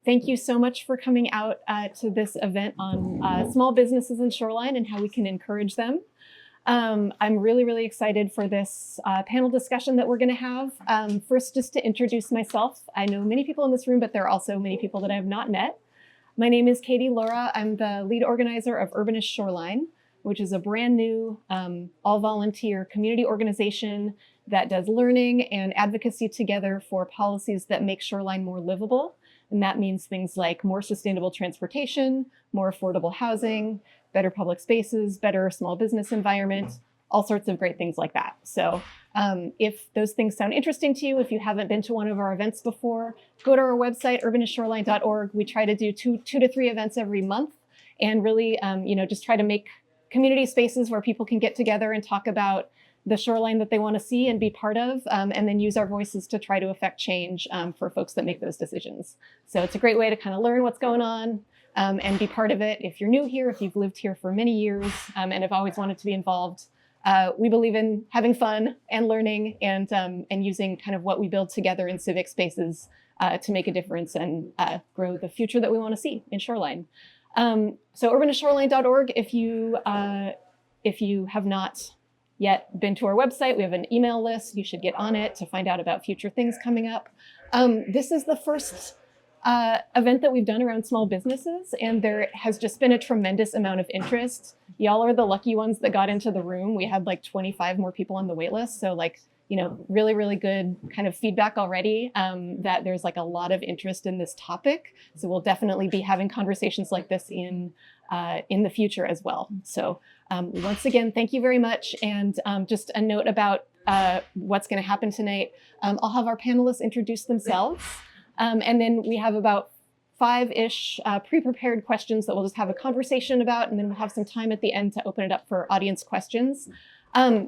Thank you so much for coming out to this event on small businesses in Shoreline and how we can encourage them. I'm really, really excited for this panel discussion that we're going to have. First, just to introduce myself, I know many people in this room, but there are also many people that I have not met. My name is Lorah. I'm the lead organizer of Urbanist Shoreline, which is a brand new all-volunteer community organization that does learning and advocacy together for policies that make Shoreline more livable. And that means things like more sustainable transportation, more affordable housing, better public spaces, better small business environment, all sorts of great things like that. So if those things sound interesting to you, if you haven't been to one of our events before, go to our website, urbanistshoreline.org. We try to do two to three events every month and really just try to make community spaces where people can get together and talk about the shoreline that they want to see and be part of, and then use our voices to try to affect change for folks that make those decisions. So it's a great way to kind of learn what's going on and be part of it. If you're new here, if you've lived here for many years and have always wanted to be involved, we believe in having fun and learning and using kind of what we build together in civic spaces to make a difference and grow the future that we want to see in Shoreline. So urbanistshoreline.org, if you have not yet been to our website, we have an email list. You should get on it to find out about future things coming up. This is the first event that we've done around small businesses, and there has just been a tremendous amount of interest. Y'all are the lucky ones that got into the room. We had like 25 more people on the wait list. So really, really good kind of feedback already that there's like a lot of interest in this topic. So we'll definitely be having conversations like this in the future as well. So once again, thank you very much. And just a note about what's going to happen tonight. I'll have our panelists introduce themselves. And then we have about 5-ish pre-prepared questions that we'll just have a conversation about. And then we'll have some time at the end to open it up for audience questions.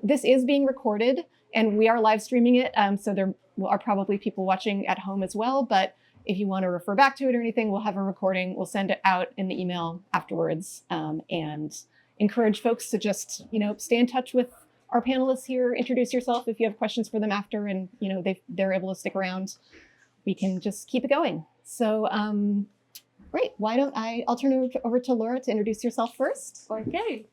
This is being recorded and we are live streaming it. So there are probably people watching at home as well. But if you want to refer back to it or anything, we'll have a recording. We'll send it out in the email afterwards and encourage folks to just, stay in touch with our panelists here. Introduce yourself if you have questions for them after and, they're able to stick around. We can just keep it going. So, great. I'll turn it over to Lorah to introduce yourself first. Okay.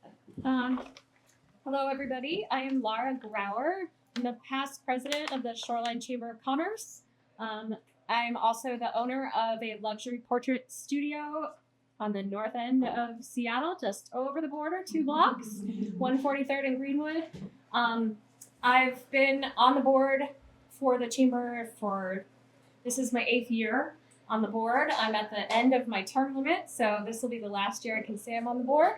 Hello, everybody. I am Lara Grauer. I'm the past president of the Shoreline Chamber of Commerce. I'm also the owner of a luxury portrait studio on the north end of Seattle, just over the border, 2 blocks, 143rd and Greenwood. I've been on the board for the chamber this is my 8th year on the board. I'm at the end of my term limit, so this will be the last year I can say I'm on the board.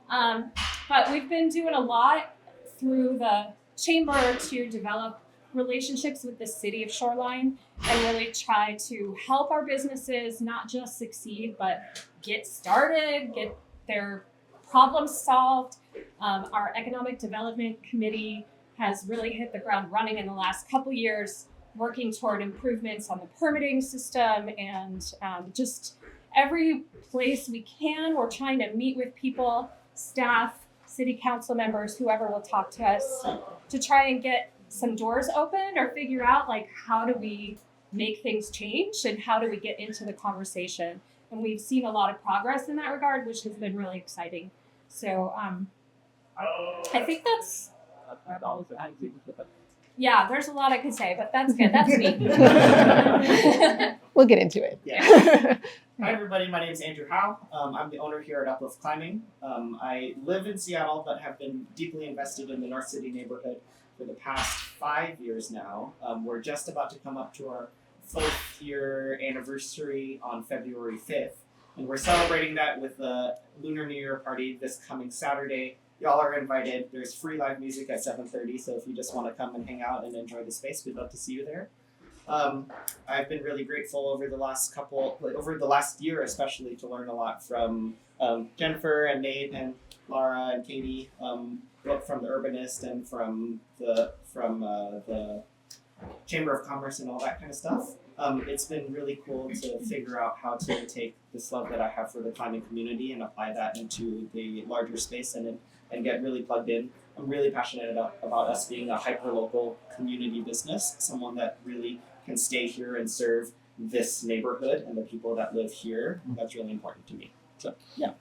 But we've been doing a lot through the chamber to develop relationships with the city of Shoreline and really try to help our businesses not just succeed, but get started, get their problems solved. Our economic development committee has really hit the ground running in the last couple years, working toward improvements on the permitting system and just every place we can. We're trying to meet with people, staff, city council members, whoever will talk to us, to try and get some doors open or figure out how do we make things change and how do we get into the conversation. And we've seen a lot of progress in that regard, which has been really exciting. So I think that's... Yeah, there's a lot I could say, but that's good. That's me. We'll get into it. Yeah. Hi, everybody. My name is Andrew Howe. I'm the owner here at Uplift Climbing. I live in Seattle, but have been deeply invested in the North City neighborhood for the past 5 years now. We're just about to come up to our 4th year anniversary on February 5th. And we're celebrating that with the Lunar New Year party this coming Saturday. Y'all are invited. There's free live music at 7:30, so if you just want to come and hang out and enjoy the space, we'd love to see you there. I've been really grateful over the last year especially, to learn a lot from Jennifer and Nate and Lara and Katie, both from the Urbanist and from the Chamber of Commerce and all that kind of stuff. It's been really cool to figure out how to take this love that I have for the climbing community and apply that into the larger space and get really plugged in. I'm really passionate about us being a hyper-local community business, someone that really can stay here and serve this neighborhood and the people that live here. That's really important to me. So yeah.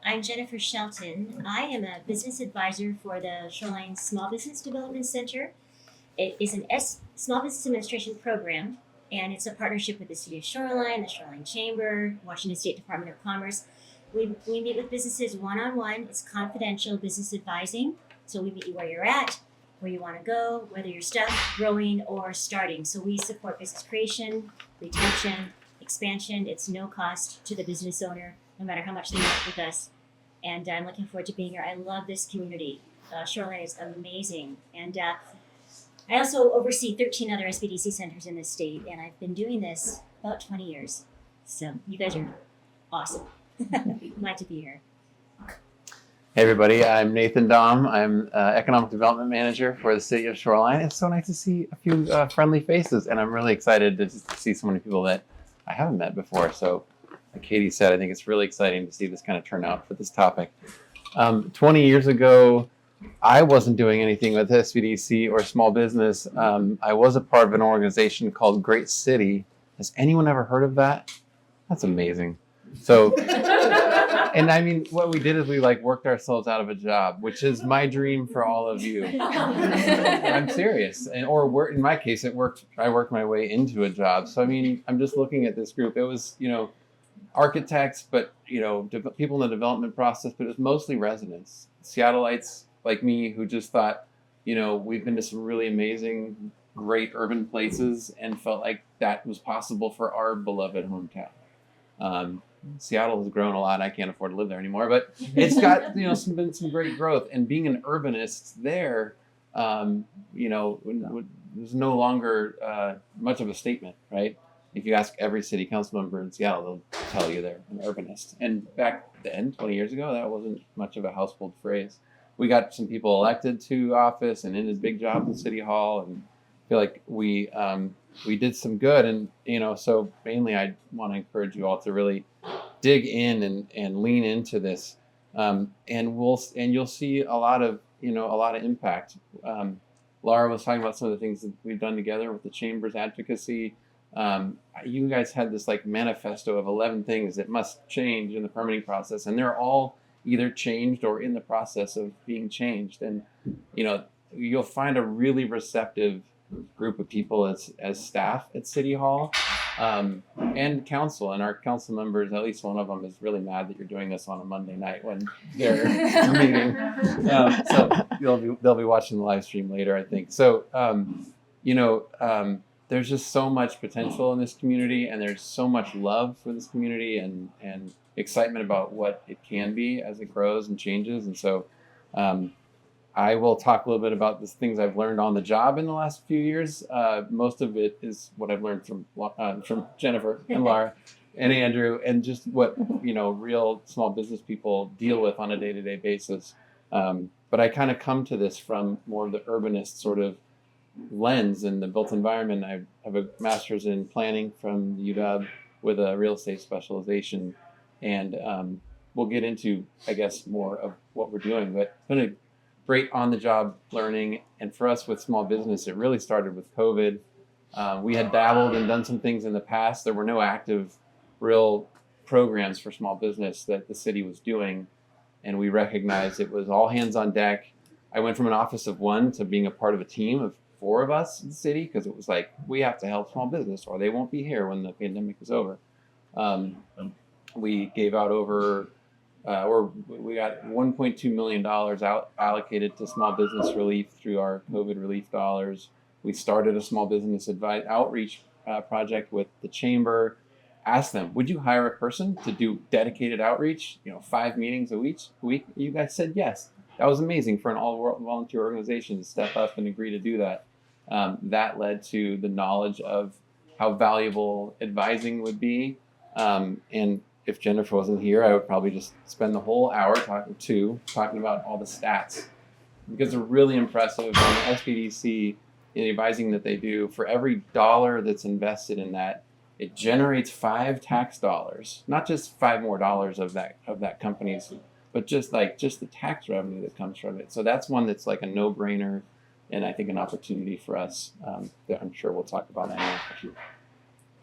I'm Jennifer Shelton. I am a business advisor for the Shoreline Small Business Development Center. It is an Small Business Administration program, and it's a partnership with the City of Shoreline, the Shoreline Chamber, Washington State Department of Commerce. We meet with businesses one-on-one. It's confidential business advising. So we meet you where you're at, where you want to go, whether you're stuck, growing, or starting. So we support business creation, retention, expansion. It's no cost to the business owner, no matter how much they work with us. And I'm looking forward to being here. I love this community. Shoreline is amazing. And I also oversee 13 other SBDC centers in the state, and I've been doing this about 20 years. So you guys are awesome. Glad to be here. Hey everybody, I'm Nathan Daum. I'm Economic Development Manager for the City of Shoreline. It's so nice to see a few friendly faces, and I'm really excited to see so many people that I haven't met before. So like Katie said, I think it's really exciting to see this kind of turnout for this topic. 20 years ago, I wasn't doing anything with SBDC or small business. I was a part of an organization called Great City. Has anyone ever heard of that? That's amazing. So, and I mean, what we did is we like worked ourselves out of a job, which is my dream for all of you. I'm serious. Or in my case, I worked my way into a job. So, I mean, I'm just looking at this group. It was, architects, but, people in the development process, but it was mostly residents, Seattleites like me who just thought, we've been to some really amazing, great urban places and felt like that was possible for our beloved hometown. Seattle has grown a lot. I can't afford to live there anymore, but it's got, been some great growth. And being an urbanist there, there's no longer much of a statement, right? If you ask every city council member in Seattle, they'll tell you they're an urbanist. And back then, 20 years ago, that wasn't much of a household phrase. We got some people elected to office and in big jobs in City Hall, and I feel like we did some good. And so mainly I want to encourage you all to really dig in and lean into this, and you'll see a lot of impact. Lara was talking about some of the things that we've done together with the Chamber's advocacy. You guys had this like manifesto of 11 things that must change in the permitting process, and they're all either changed or in the process of being changed. And you'll find a really receptive group of people as staff at City Hall, and council. And our council members, at least one of them, is really mad that you're doing this on a Monday night when they're meeting. So they'll be watching the live stream later, I think. So there's just so much potential in this community, and there's so much love for this community and excitement about what it can be as it grows and changes. And so I will talk a little bit about the things I've learned on the job in the last few years. Most of it is what I've learned from Jennifer and Lara and Andrew, and just what real small business people deal with on a day-to-day basis. But I kind of come to this from more of the urbanist sort of lens in the built environment. I have a master's in planning from UW with a real estate specialization, and we'll get into, I guess, more of what we're doing. But it's been a great on-the-job learning, and for us with small business, it really started with COVID. We had dabbled and done some things in the past. There were no active, real programs for small business that the city was doing, and we recognized it was all hands on deck. I went from an office of one to being a part of a team of 4 of us in the city, because it was like, we have to help small business or they won't be here when the pandemic is over. We gave out we got $1.2 million allocated to small business relief through our COVID relief dollars. We started a small business outreach project with the chamber. Asked them, would you hire a person to do dedicated outreach, 5 meetings a week? You guys said yes. That was amazing for an all-volunteer organization to step up and agree to do that. That led to the knowledge of how valuable advising would be. And if Jennifer wasn't here, I would probably just spend the whole hour talking about all the stats, because they're really impressive. On the SBDC, in the advising that they do, for every dollar that's invested in that, it generates 5 tax dollars, not just 5 more dollars of that company's, but just the tax revenue that comes from it. So that's one that's like a no-brainer, and I think an opportunity for us that I'm sure we'll talk about that.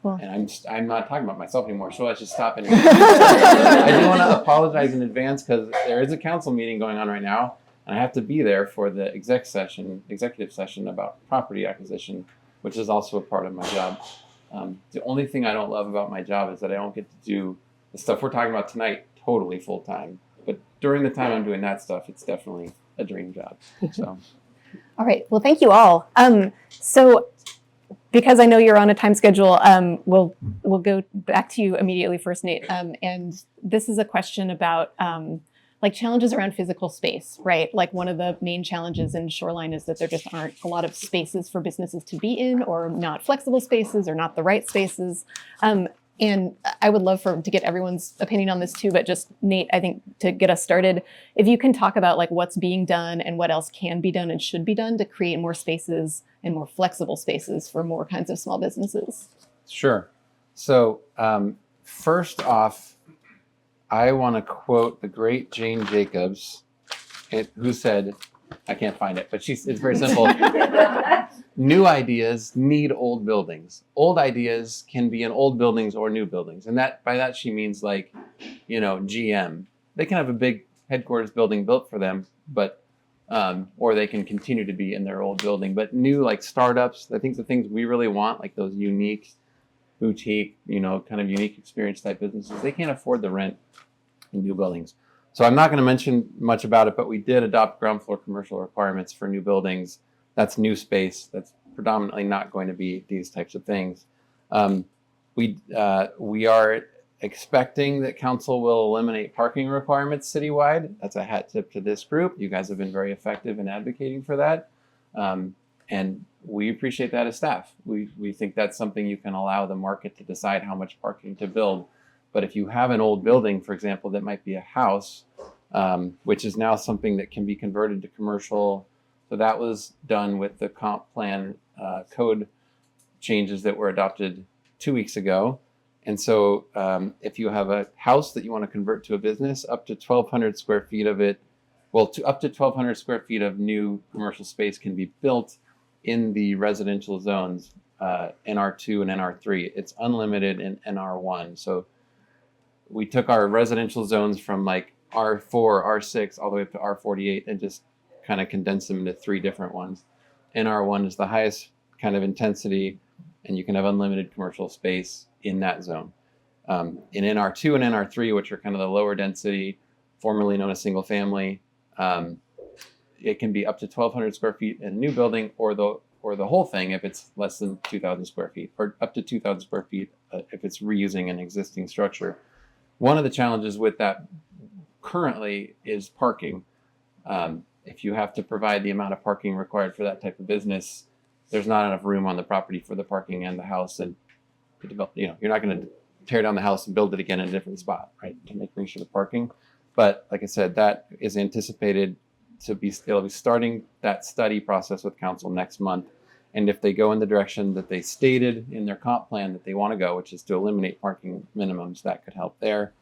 Cool. And I'm not talking about myself anymore, so let's just stop it. I do want to apologize in advance because there is a council meeting going on right now, and I have to be there for the executive session about property acquisition, which is also a part of my job. The only thing I don't love about my job is that I don't get to do the stuff we're talking about tonight totally full time. But during the time I'm doing that stuff, it's definitely a dream job. So. All right. Well, thank you all. So because I know you're on a time schedule, we'll go back to you immediately first, Nate. And this is a question about like challenges around physical space, right? Like one of the main challenges in Shoreline is that there just aren't a lot of spaces for businesses to be in, or not flexible spaces, or not the right spaces. And I would love to get everyone's opinion on this too, but just Nate, I think to get us started, if you can talk about like what's being done and what else can be done and should be done to create more spaces and more flexible spaces for more kinds of small businesses. Sure. So first off, I want to quote the great Jane Jacobs, who said, I can't find it, but it's very simple. New ideas need old buildings. Old ideas can be in old buildings or new buildings. And by that she means like, GM. They can have a big headquarters building built for them, but or they can continue to be in their old building. But new, like startups, I think the things we really want, like those unique boutique, kind of unique experience type businesses, they can't afford the rent in new buildings. So I'm not going to mention much about it, but we did adopt ground floor commercial requirements for new buildings. That's new space. That's predominantly not going to be these types of things. We are expecting that council will eliminate parking requirements citywide. That's a hat tip to this group. You guys have been very effective in advocating for that. And we appreciate that as staff. We think that's something you can allow the market to decide how much parking to build. But if you have an old building, for example, that might be a house, which is now something that can be converted to commercial. So that was done with the comp plan code changes that were adopted 2 weeks ago. And so if you have a house that you want to convert to a business, up to 1,200 square feet of it, up to 1,200 square feet of new commercial space can be built in the residential zones, NR2 and NR3. It's unlimited in NR1. So we took our residential zones from like R4, R6, all the way up to R48 and just kind of condensed them into 3 different ones. NR1 is the highest kind of intensity, and you can have unlimited commercial space in that zone. In NR2 and NR3, which are kind of the lower density, formerly known as single family, it can be up to 1,200 square feet in a new building, or the whole thing if it's less than 2,000 square feet, or up to 2,000 square feet if it's reusing an existing structure. One of the challenges with that currently is parking. If you have to provide the amount of parking required for that type of business, there's not enough room on the property for the parking and the house. And to develop, you're not going to tear down the house and build it again in a different spot, right? To make sure the parking. But like I said, that is anticipated they'll be starting that study process with council next month. And if they go in the direction that they stated in their comp plan that they want to go, which is to eliminate parking minimums, that could help there.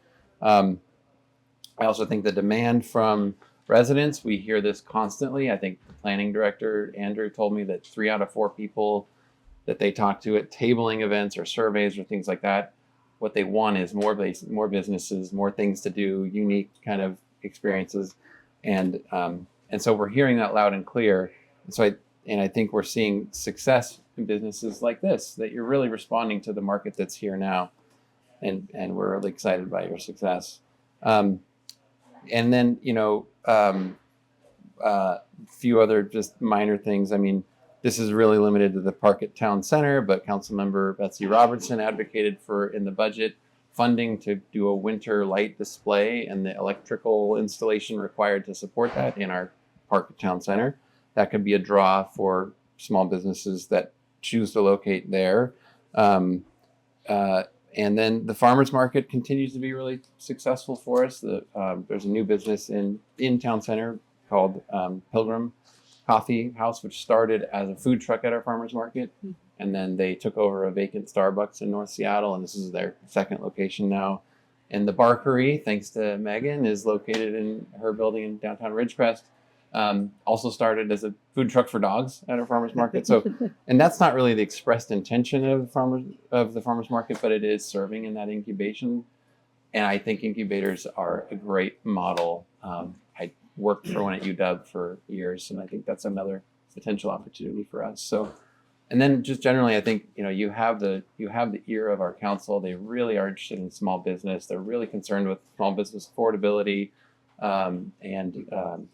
I also think the demand from residents, we hear this constantly. I think the planning director, Andrew, told me that 3 out of 4 people that they talk to at tabling events or surveys or things like that, what they want is more businesses, more things to do, unique kind of experiences. And so we're hearing that loud and clear. And I think we're seeing success in businesses like this, that you're really responding to the market that's here now. And we're really excited by your success. And then, a few other just minor things. I mean, this is really limited to the park at Town Center, but Councilmember Betsy Robertson advocated for, in the budget, funding to do a winter light display and the electrical installation required to support that in our park at Town Center. That could be a draw for small businesses that choose to locate there. And then the farmers market continues to be really successful for us. There's a new business in Town Center called Pilgrim Coffee House, which started as a food truck at our farmers market. And then they took over a vacant Starbucks in North Seattle, and this is their second location now. And the Barkery, thanks to Megan, is located in her building in downtown Ridgecrest. Also started as a food truck for dogs at a farmer's market. So, and that's not really the expressed intention of the farmer's market, but it is serving in that incubation. And I think incubators are a great model. I worked for one at UW for years, and I think that's another potential opportunity for us. So, and then just generally, I think you have the ear of our council. They really are interested in small business. They're really concerned with small business affordability and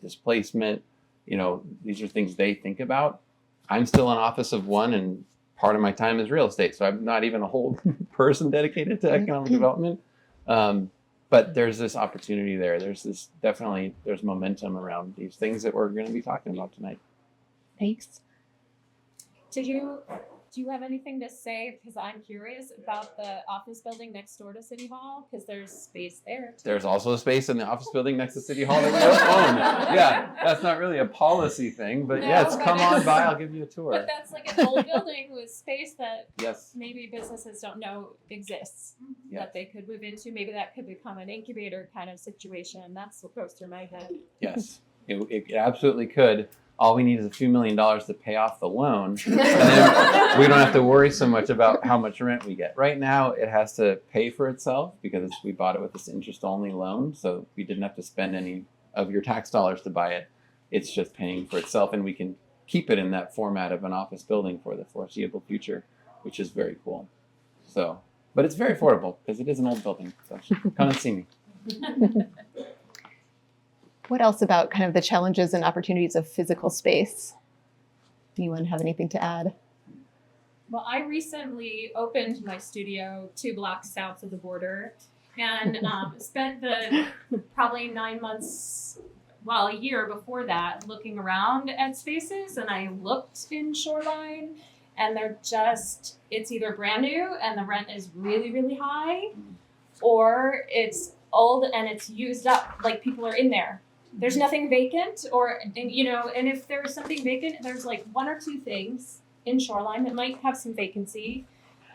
displacement. These are things they think about. I'm still in office of one, and part of my time is real estate, so I'm not even a whole person dedicated to economic development. But there's this opportunity there. There's momentum around these things that we're going to be talking about tonight. Thanks. Do you have anything to say? Because I'm curious about the office building next door to City Hall, because there's space there. There's also a space in the office building next to City Hall that we don't own. Yeah, that's not really a policy thing, but yes, come on by. I'll give you a tour. But that's like an old building with space that Yes. maybe businesses don't know exists Yeah. that they could move into. Maybe that could become an incubator kind of situation. That's what goes through my head. Yes, it absolutely could. All we need is a few $1 million to pay off the loan, and then we don't have to worry so much about how much rent we get. Right now, it has to pay for itself because we bought it with this interest-only loan, so we didn't have to spend any of your tax dollars to buy it. It's just paying for itself, and we can keep it in that format of an office building for the foreseeable future, which is very cool. So, but it's very affordable because it is an old building. So come and see me. What else about kind of the challenges and opportunities of physical space? Anyone have anything to add? Well, I recently opened my studio 2 blocks south of the border and spent the probably 9 months, a year before that, looking around at spaces. And I looked in Shoreline, and it's either brand new and the rent is really, really high, or it's old and it's used up, like people are in there. There's nothing vacant, and if there's something vacant, there's like 1 or 2 things in Shoreline that might have some vacancy,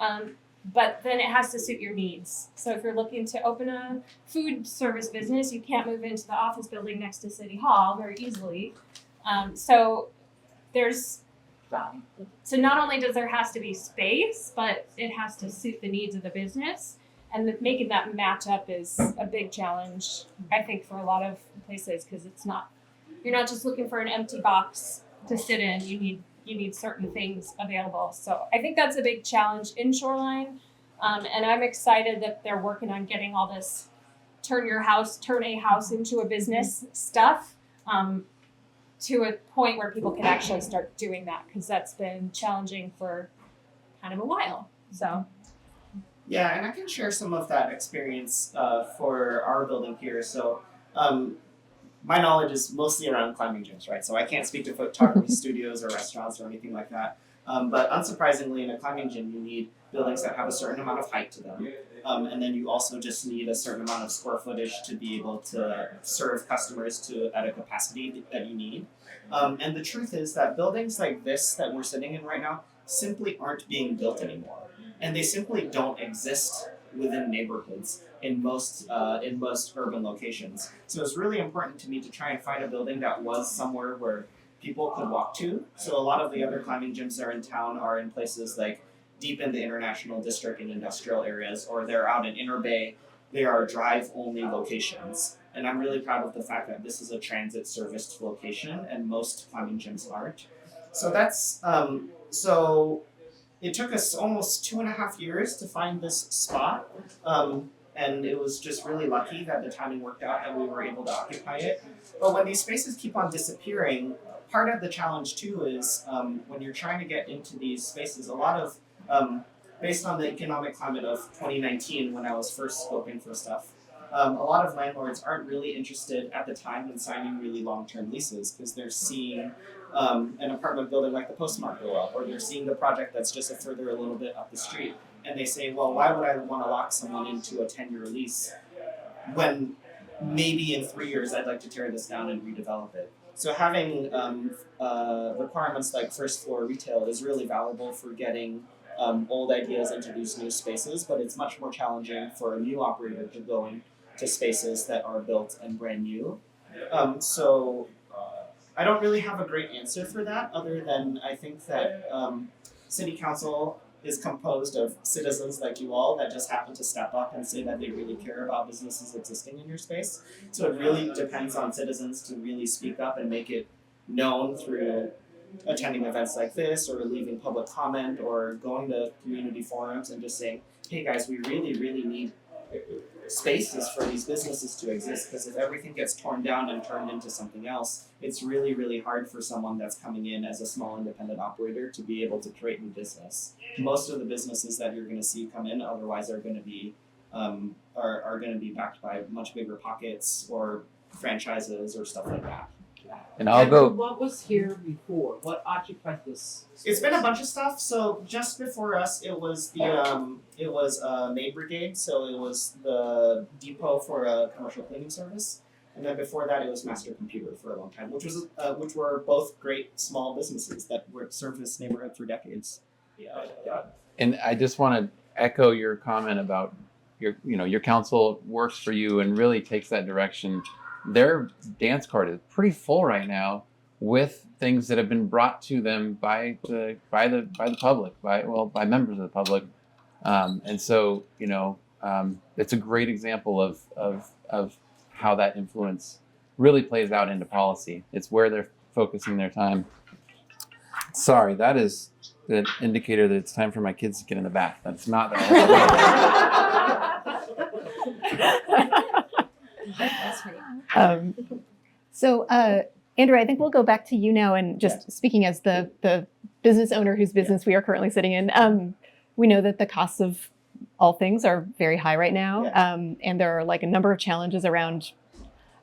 but then it has to suit your needs. So if you're looking to open a food service business, you can't move into the office building next to City Hall very easily. So not only does there has to be space, but it has to suit the needs of the business. And making that match up is a big challenge, I think, for a lot of places, because you're not just looking for an empty box to sit in. You need certain things available. So I think that's a big challenge in Shoreline. And I'm excited that they're working on getting all this turn a house into a business stuff to a point where people can actually start doing that, because that's been challenging for kind of a while. So. Yeah, and I can share some of that experience for our building here. So my knowledge is mostly around climbing gyms, right? So I can't speak to photography studios or restaurants or anything like that. But unsurprisingly, in a climbing gym, you need buildings that have a certain amount of height to them. And then you also just need a certain amount of square footage to be able to serve customers at a capacity that you need. And the truth is that buildings like this that we're sitting in right now simply aren't being built anymore. And they simply don't exist within neighborhoods in most urban locations. So it's really important to me to try and find a building that was somewhere where people could walk to. So a lot of the other climbing gyms that are in town are in places like deep in the International District and industrial areas, or they're out in Inner Bay. They are drive-only locations. And I'm really proud of the fact that this is a transit-serviced location, and most climbing gyms aren't. So that's it took us almost 2.5 years to find this spot, and it was just really lucky that the timing worked out and we were able to occupy it. But when these spaces keep on disappearing, part of the challenge too is when you're trying to get into these spaces, a lot of, based on the economic climate of 2019 when I was first scoping for stuff, a lot of landlords aren't really interested at the time in signing really long-term leases because they're seeing an apartment building like the Postmark go up, or they're seeing the project that's just a little bit up the street, and they say, well, why would I want to lock someone into a 10-year lease when maybe in 3 years I'd like to tear this down and redevelop it? So having requirements like first floor retail is really valuable for getting old ideas into these new spaces, but it's much more challenging for a new operator to go into spaces that are built and brand new. So I don't really have a great answer for that, other than I think that city council is composed of citizens like you all that just happen to step up and say that they really care about businesses existing in your space. So it really depends on citizens to really speak up and make it known through attending events like this, or leaving public comment, or going to community forums and just saying, hey guys, we really, really need spaces for these businesses to exist, because if everything gets torn down and turned into something else, it's really, really hard for someone that's coming in as a small independent operator to be able to create new business. Most of the businesses that you're going to see come in otherwise are going to be are going to be backed by much bigger pockets or franchises or stuff like that. And I'll go. What was here before? What occupied this space? It's been a bunch of stuff. So just before us, it was the Maid Brigade. So it was the depot for a commercial cleaning service, and then before that, it was Master Computer for a long time, which were both great small businesses that were served this neighborhood for decades. And I just want to echo your comment about your council works for you and really takes that direction. Their dance card is pretty full right now with things that have been brought to them by the public, by members of the public, and so it's a great example of how that influence really plays out into policy. It's where they're focusing their time. Sorry, that is the indicator that it's time for my kids to get in the bath. That's not That's funny. So, Andrew, I think we'll go back to you now, and just speaking as the business owner whose business we are currently sitting in. We know that the costs of all things are very high right now, and there are like a number of challenges around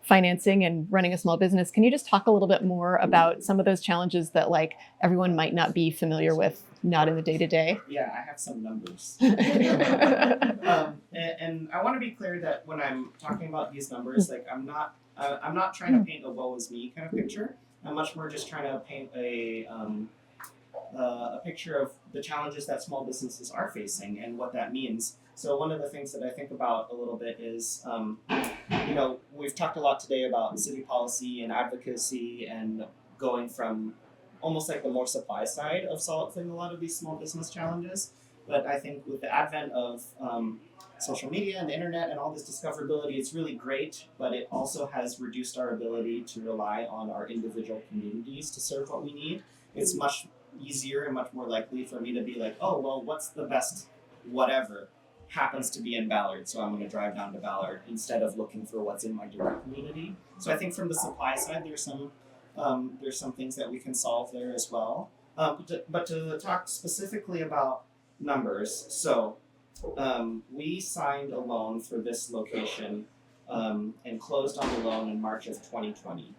financing and running a small business. Can you just talk a little bit more about some of those challenges that like everyone might not be familiar with, not in the day-to-day? Yeah, I have some numbers. And I want to be clear that when I'm talking about these numbers, like I'm not trying to paint a woe is me kind of picture. I'm much more just trying to paint a picture of the challenges that small businesses are facing and what that means. So one of the things that I think about a little bit is, we've talked a lot today about city policy and advocacy and going from almost like the more supply side of solving a lot of these small business challenges. But I think with the advent of social media and the internet and all this discoverability, it's really great, but it also has reduced our ability to rely on our individual communities to serve what we need. It's much easier and much more likely for me to be like, oh, well, what's the best whatever happens to be in Ballard, so I'm going to drive down to Ballard instead of looking for what's in my direct community. So I think from the supply side, there's some things that we can solve there as well. But to talk specifically about numbers, so we signed a loan for this location and closed on the loan in March of 2020.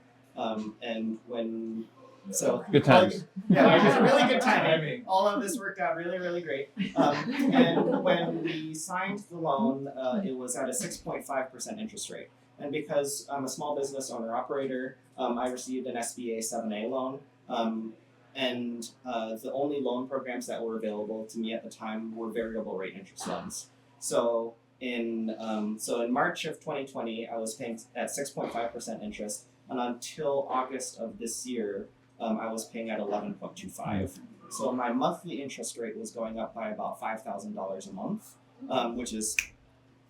Good times. Yeah, it was a really good timing. All of this worked out really, really great. And when we signed the loan, it was at a 6.5% interest rate. And because I'm a small business owner operator, I received an SBA 7A loan. And the only loan programs that were available to me at the time were variable rate interest loans. So in March of 2020, I was paying at 6.5% interest, and until August of this year, I was paying at 11.25. So my monthly interest rate was going up by about $5,000 a month, which is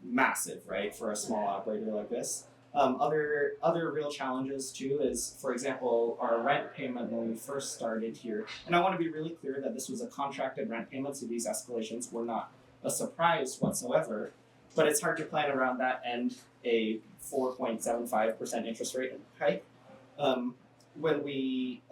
massive, right, for a small operator like this. Other real challenges too is, for example, our rent payment when we first started here. And I want to be really clear that this was a contracted rent payment, so these escalations were not a surprise whatsoever. But it's hard to plan around that and a 4.75% interest rate hike. When we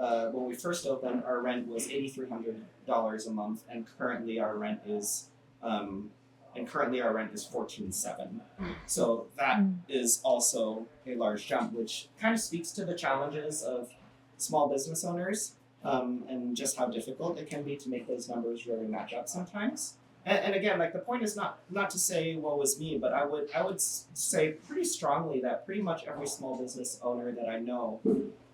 first opened, our rent was $8,300 a month, and currently our rent is $14,700. So that is also a large jump, which kind of speaks to the challenges of small business owners and just how difficult it can be to make those numbers really match up sometimes. And again, like the point is not to say woe is me, but I would say pretty strongly that pretty much every small business owner that I know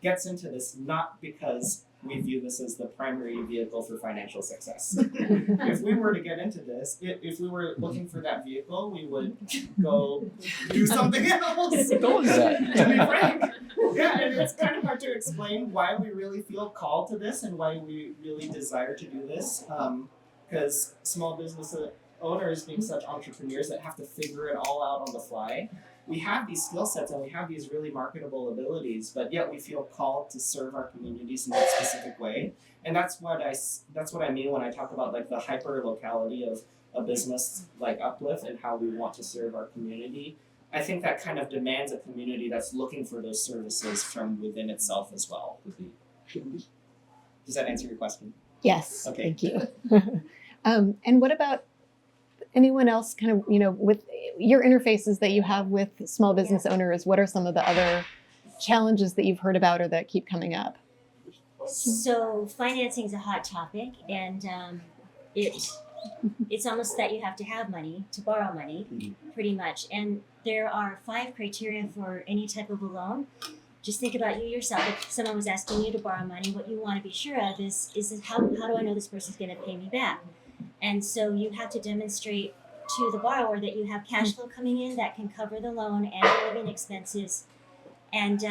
gets into this not because we view this as the primary vehicle for financial success. If we were to get into this, if we were looking for that vehicle, we would go do something else. Don't do that. To be frank, Yeah, and it's kind of hard to explain why we really feel called to this and why we really desire to do this. Because small business owners, being such entrepreneurs that have to figure it all out on the fly, we have these skill sets and we have these really marketable abilities, but yet we feel called to serve our communities in that specific way. And that's what I mean when I talk about like the hyper locality of a business like Uplift and how we want to serve our community. I think that kind of demands a community that's looking for those services from within itself as well. Does that answer your question? Yes, Okay. thank you. And what about anyone else kind of, with your interfaces that you have with small business owners, what are some of the other challenges that you've heard about or that keep coming up? So financing is a hot topic, and it's almost that you have to have money to borrow money, pretty much. And there are 5 criteria for any type of a loan. Just think about you yourself. If someone was asking you to borrow money, what you want to be sure of is how do I know this person's going to pay me back? And so you have to demonstrate to the borrower that you have cash flow coming in that can cover the loan and your living expenses. And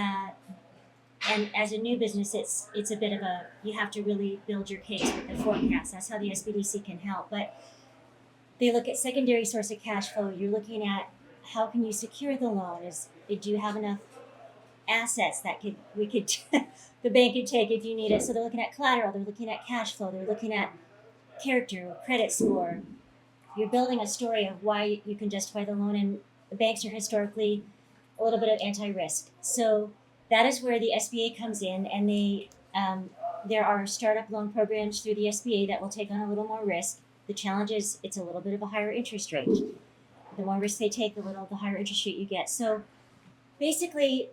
as a new business, it's a bit of you have to really build your case with the forecast. That's how the SBDC can help. But they look at secondary source of cash flow. You're looking at how can you secure the loan? Do you have enough assets that the bank could take if you need it? So they're looking at collateral. They're looking at cash flow. They're looking at character, credit score. You're building a story of why you can justify the loan, and the banks are historically a little bit of anti-risk. So that is where the SBA comes in, and there are startup loan programs through the SBA that will take on a little more risk. The challenge is it's a little bit of a higher interest rate. The more risk they take, the higher interest rate you get. So basically,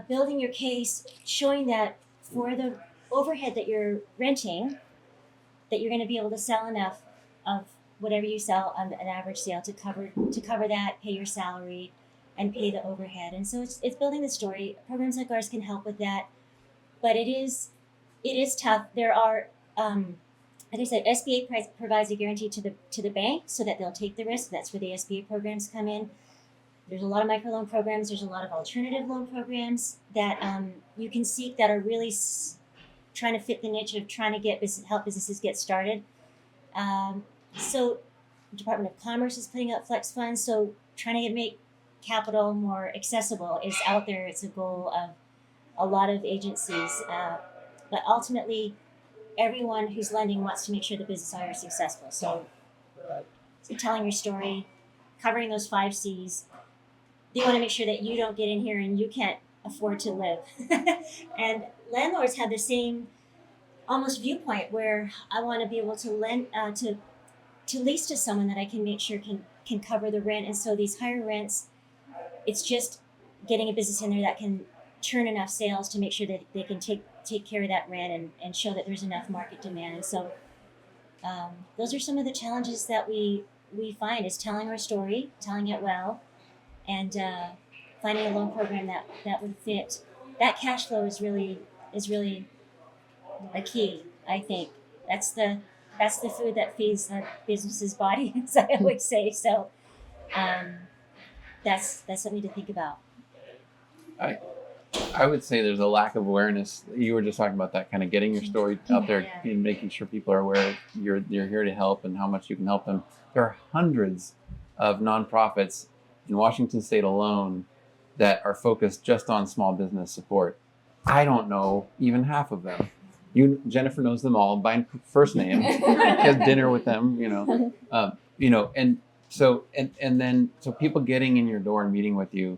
building your case, showing that for the overhead that you're renting, that you're going to be able to sell enough of whatever you sell on an average sale to cover that, pay your salary, and pay the overhead. And so it's building the story. Programs like ours can help with that, but it is tough. There are, like I said, SBA provides a guarantee to the bank so that they'll take the risk. That's where the SBA programs come in. There's a lot of microloan programs. There's a lot of alternative loan programs that you can seek that are really trying to fit the niche of trying to help businesses get started. So the Department of Commerce is putting up flex funds. So trying to make capital more accessible is out there. It's a goal of a lot of agencies. But ultimately, everyone who's lending wants to make sure the business owner is successful. So telling your story, covering those 5 C's. They want to make sure that you don't get in here and you can't afford to live. And landlords have the same almost viewpoint where I want to be able to lend to lease to someone that I can make sure can cover the rent. And so these higher rents, it's just getting a business in there that can churn enough sales to make sure that they can take care of that rent and show that there's enough market demand. And so those are some of the challenges that we find is telling our story, telling it well, and finding a loan program that would fit. That cash flow is really a key, I think. That's the food that feeds the business's body, as I always say. So that's something to think about. I would say there's a lack of awareness. You were just talking about that, kind of getting your story out there and making sure people are aware you're here to help and how much you can help them. There are hundreds of nonprofits in Washington State alone that are focused just on small business support. I don't know even half of them. Jennifer knows them all by first name. She has dinner with them, and so people getting in your door and meeting with you,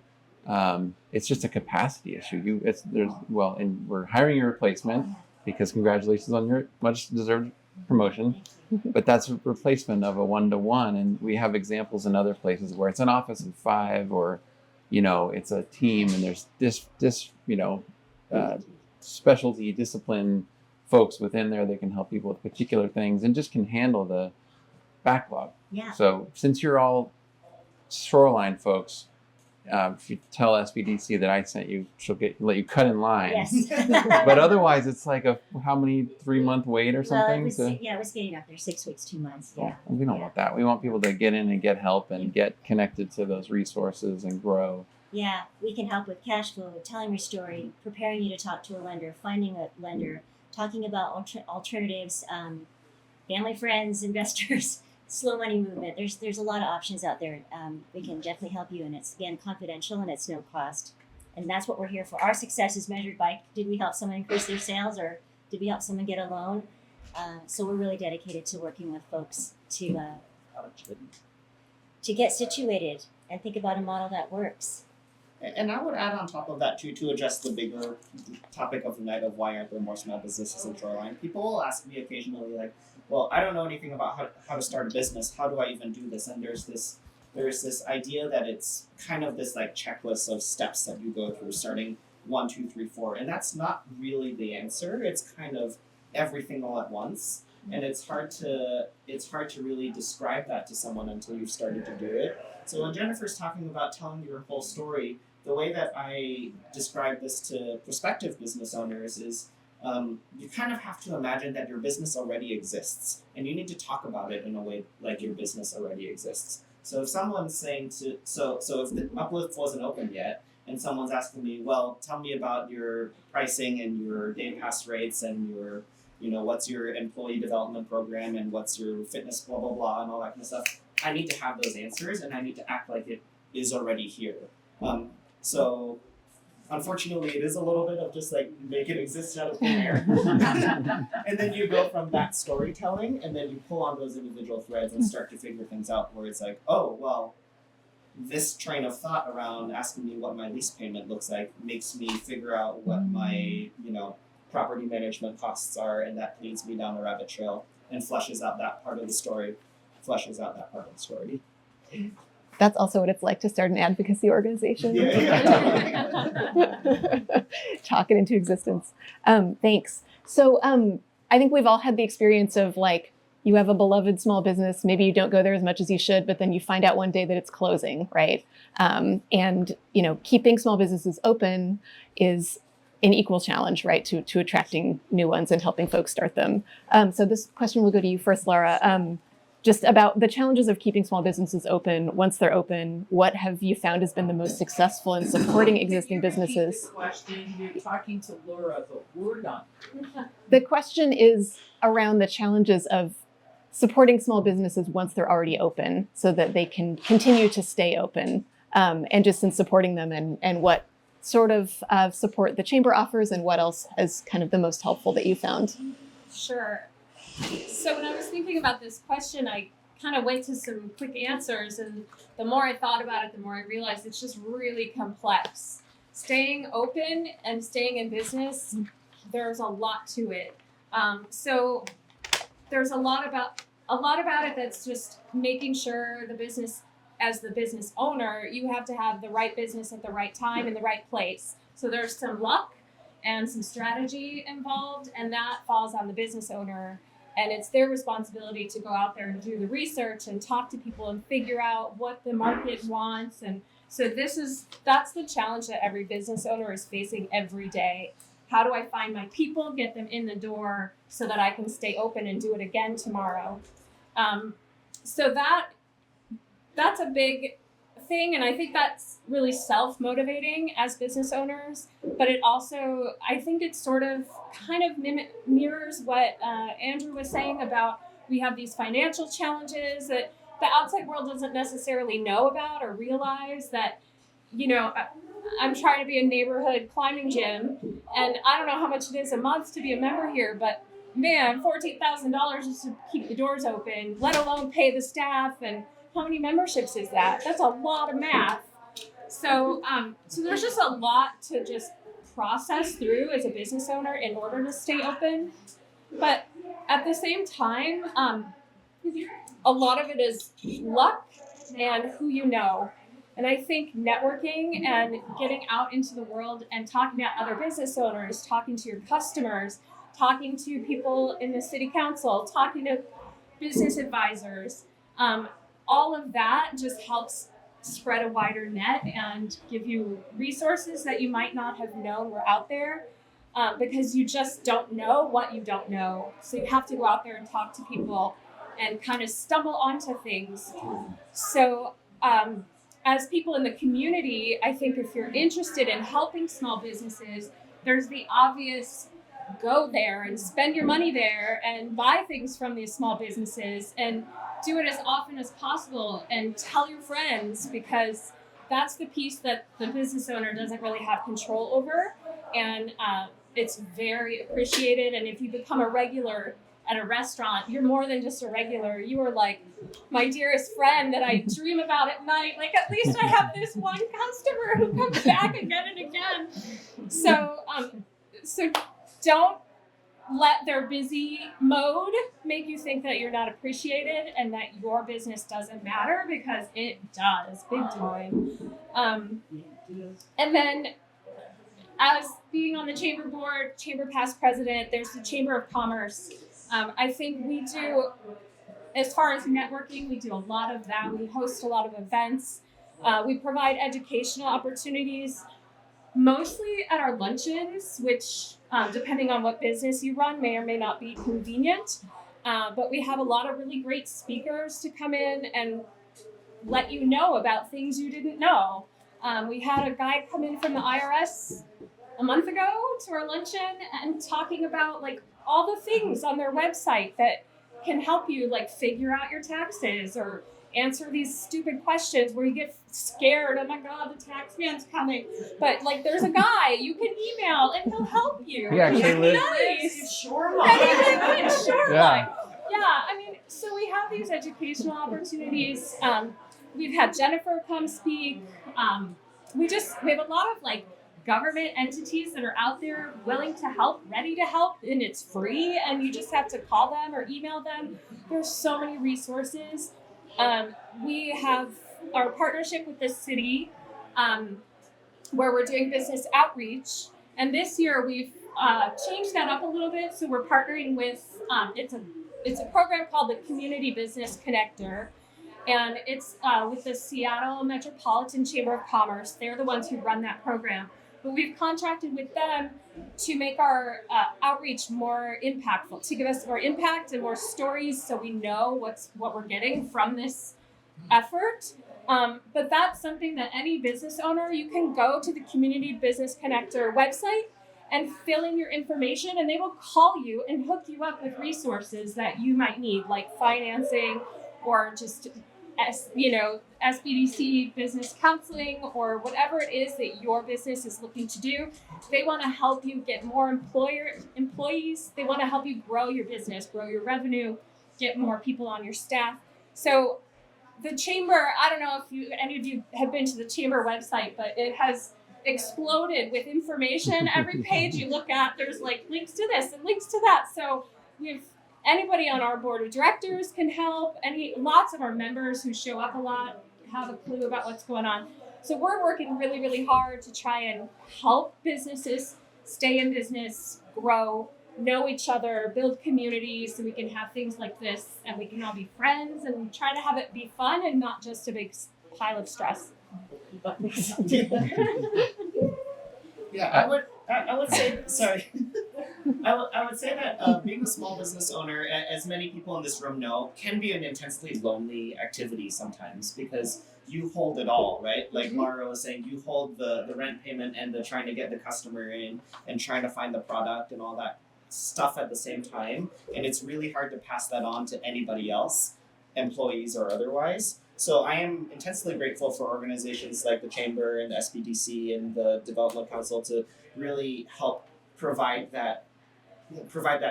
it's just a capacity issue. And we're hiring a replacement because congratulations on your much deserved promotion, but that's a replacement of a 1-to-1. And we have examples in other places where it's an office of 5 or, it's a team and there's this specialty discipline folks within there that can help people with particular things and just can handle the backlog. Yeah. So since you're all Shoreline folks, if you tell SBDC that I sent you, she'll let you cut in line. Yes. But otherwise, it's like how many 3-month wait or something? Well, it was getting up there 6 weeks, 2 months. Yeah. We don't want that. We want people to get in and get help and get connected to those resources and grow. Yeah, we can help with cash flow, telling your story, preparing you to talk to a lender, finding a lender, talking about alternatives, family, friends, investors, slow money movement. There's a lot of options out there. We can definitely help you, and it's again confidential and it's no cost. And that's what we're here for. Our success is measured by did we help someone increase their sales or did we help someone get a loan? So we're really dedicated to working with folks to get situated and think about a model that works. And I would add on top of that too, to address the bigger topic of the night of why aren't there more small businesses in Shoreline. People will ask me occasionally like, well, I don't know anything about how to start a business. How do I even do this? And there's this idea that it's kind of this like checklist of steps that you go through, starting 1, 2, 3, 4, and that's not really the answer. It's kind of everything all at once, and it's hard to really describe that to someone until you've started to do it. So when Jennifer's talking about telling your whole story, the way that I describe this to prospective business owners is you kind of have to imagine that your business already exists, and you need to talk about it in a way like your business already exists. So if someone's saying so if the Uplift wasn't open yet, and someone's asking me, well, tell me about your pricing and your day pass rates and your, what's your employee development program and what's your fitness blah blah blah and all that kind of stuff, I need to have those answers and I need to act like it is already here. So unfortunately, it is a little bit of just like make it exist out of thin air. And then you go from that storytelling and then you pull on those individual threads and start to figure things out where it's like, oh, well, this train of thought around asking me what my lease payment looks like makes me figure out what my, property management costs are, and that leads me down a rabbit trail and fleshes out that part of the story, That's also what it's like to start an advocacy organization. Talk it into existence. Thanks. So I think we've all had the experience of like, you have a beloved small business, maybe you don't go there as much as you should, but then you find out one day that it's closing, right? And keeping small businesses open is an equal challenge, right, to attracting new ones and helping folks start them. So this question will go to you first, Lara. Just about the challenges of keeping small businesses open. Once they're open, what have you found has been the most successful in supporting existing businesses? The question, you're talking to Lorah, but we're not. The question is around the challenges of supporting small businesses once they're already open so that they can continue to stay open, and just in supporting them and what sort of support the chamber offers and what else is kind of the most helpful that you found. Sure. So when I was thinking about this question, I kind of went to some quick answers, and the more I thought about it, the more I realized it's just really complex. Staying open and staying in business, there's a lot to it. So there's a lot about it that's just making sure the business, as the business owner, you have to have the right business at the right time in the right place. So there's some luck and some strategy involved, and that falls on the business owner. And it's their responsibility to go out there and do the research and talk to people and figure out what the market wants. And so that's the challenge that every business owner is facing every day. How do I find my people, get them in the door so that I can stay open and do it again tomorrow? So that's a big thing, and I think that's really self-motivating as business owners, but it also, I think it sort of kind of mirrors what Andrew was saying about we have these financial challenges that the outside world doesn't necessarily know about or realize that, I'm trying to be a neighborhood climbing gym, and I don't know how much it is a month to be a member here, but man, $14,000 just to keep the doors open, let alone pay the staff, and how many memberships is that? That's a lot of math. So there's just a lot to just process through as a business owner in order to stay open. But at the same time, a lot of it is luck and who you know. And I think networking and getting out into the world and talking to other business owners, talking to your customers, talking to people in the city council, talking to business advisors, all of that just helps spread a wider net and give you resources that you might not have known were out there, because you just don't know what you don't know. So you have to go out there and talk to people and kind of stumble onto things. So as people in the community, I think if you're interested in helping small businesses, there's the obvious go there and spend your money there and buy things from these small businesses and do it as often as possible and tell your friends, because that's the piece that the business owner doesn't really have control over. And it's very appreciated. And if you become a regular at a restaurant, you're more than just a regular. You are like my dearest friend that I dream about at night. Like, at least I have this one customer who comes back again and again. So don't let their busy mode make you think that you're not appreciated and that your business doesn't matter, because it does, big time. And then, as being on the chamber board, chamber past president, there's the Chamber of Commerce. I think we do, as far as networking, we do a lot of that. We host a lot of events. We provide educational opportunities, mostly at our luncheons, which, depending on what business you run, may or may not be convenient. But we have a lot of really great speakers to come in and let you know about things you didn't know. We had a guy come in from the IRS a month ago to our luncheon and talking about like all the things on their website that can help you like figure out your taxes or answer these stupid questions where you get scared. Oh my God, the tax man's coming. But like, there's a guy you can email and he'll help you. He actually lives. Nice. Shoreline. Right, in Shoreline. Yeah. Yeah, I mean, so we have these educational opportunities. We've had Jennifer come speak. We have a lot of like government entities that are out there willing to help, ready to help, and it's free, and you just have to call them or email them. There's so many resources. We have our partnership with the city, where we're doing business outreach, and this year we've changed that up a little bit. So we're partnering with it's a program called the Community Business Connector, and it's with the Seattle Metropolitan Chamber of Commerce. They're the ones who run that program. But we've contracted with them to make our outreach more impactful, to give us more impact and more stories so we know what we're getting from this effort. But that's something that any business owner, you can go to the Community Business Connector website and fill in your information, and they will call you and hook you up with resources that you might need, like financing or just SBDC business counseling, or whatever it is that your business is looking to do. They want to help you get more employees. They want to help you grow your business, grow your revenue, get more people on your staff. So the chamber, I don't know if any of you have been to the chamber website, but it has exploded with information. Every page you look at, there's like links to this and links to that. So anybody on our board of directors can help. Lots of our members who show up a lot have a clue about what's going on. So we're working really, really hard to try and help businesses stay in business, grow, know each other, build communities, so we can have things like this and we can all be friends and try to have it be fun and not just a big pile of stress. Yeah, I would say, sorry. I would say that being a small business owner, as many people in this room know, can be an intensely lonely activity sometimes, because you hold it all, right? Like Lara was saying, you hold the rent payment and the trying to get the customer in and trying to find the product and all that stuff at the same time. And it's really hard to pass that on to anybody else, employees or otherwise. So I am intensely grateful for organizations like the Chamber and the SBDC and the Development Council to really help provide that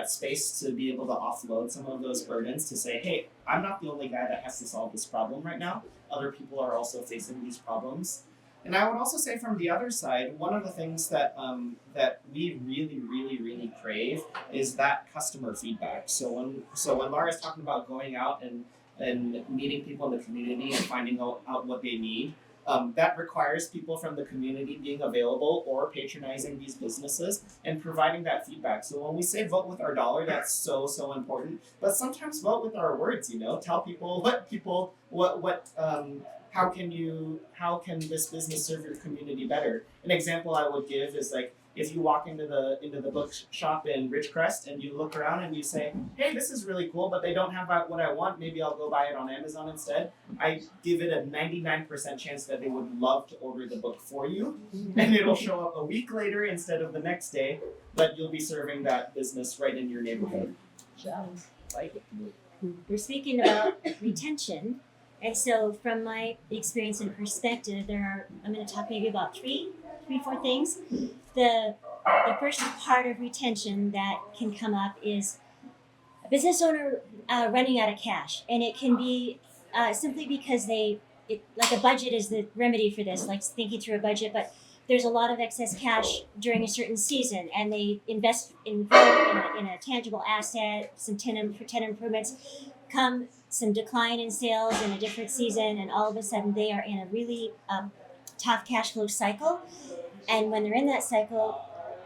space to be able to offload some of those burdens, to say, hey, I'm not the only guy that has to solve this problem right now. Other people are also facing these problems. And I would also say, from the other side, one of the things that we really, really, really crave is that customer feedback. So when Lara's talking about going out and meeting people in the community and finding out what they need, that requires people from the community being available or patronizing these businesses and providing that feedback. So when we say vote with our dollar, that's so, so important. But sometimes vote with our words, tell people how can this business serve your community better? An example I would give is like, if you walk into the bookshop in Ridgecrest and you look around and you say, hey, this is really cool, but they don't have what I want, maybe I'll go buy it on Amazon instead, I give it a 99% chance that they would love to order the book for you, and it'll show up a week later instead of the next day, but you'll be serving that business right in your neighborhood. We're speaking about retention, and so from my experience and perspective, I'm going to talk maybe about three, four things. The first part of retention that can come up is a business owner running out of cash, and it can be simply because like a budget is the remedy for this, like thinking through a budget, but there's a lot of excess cash during a certain season, and they invest in a tangible asset, some tenant improvements, come some decline in sales in a different season, and all of a sudden they are in a really tough cash flow cycle. And when they're in that cycle,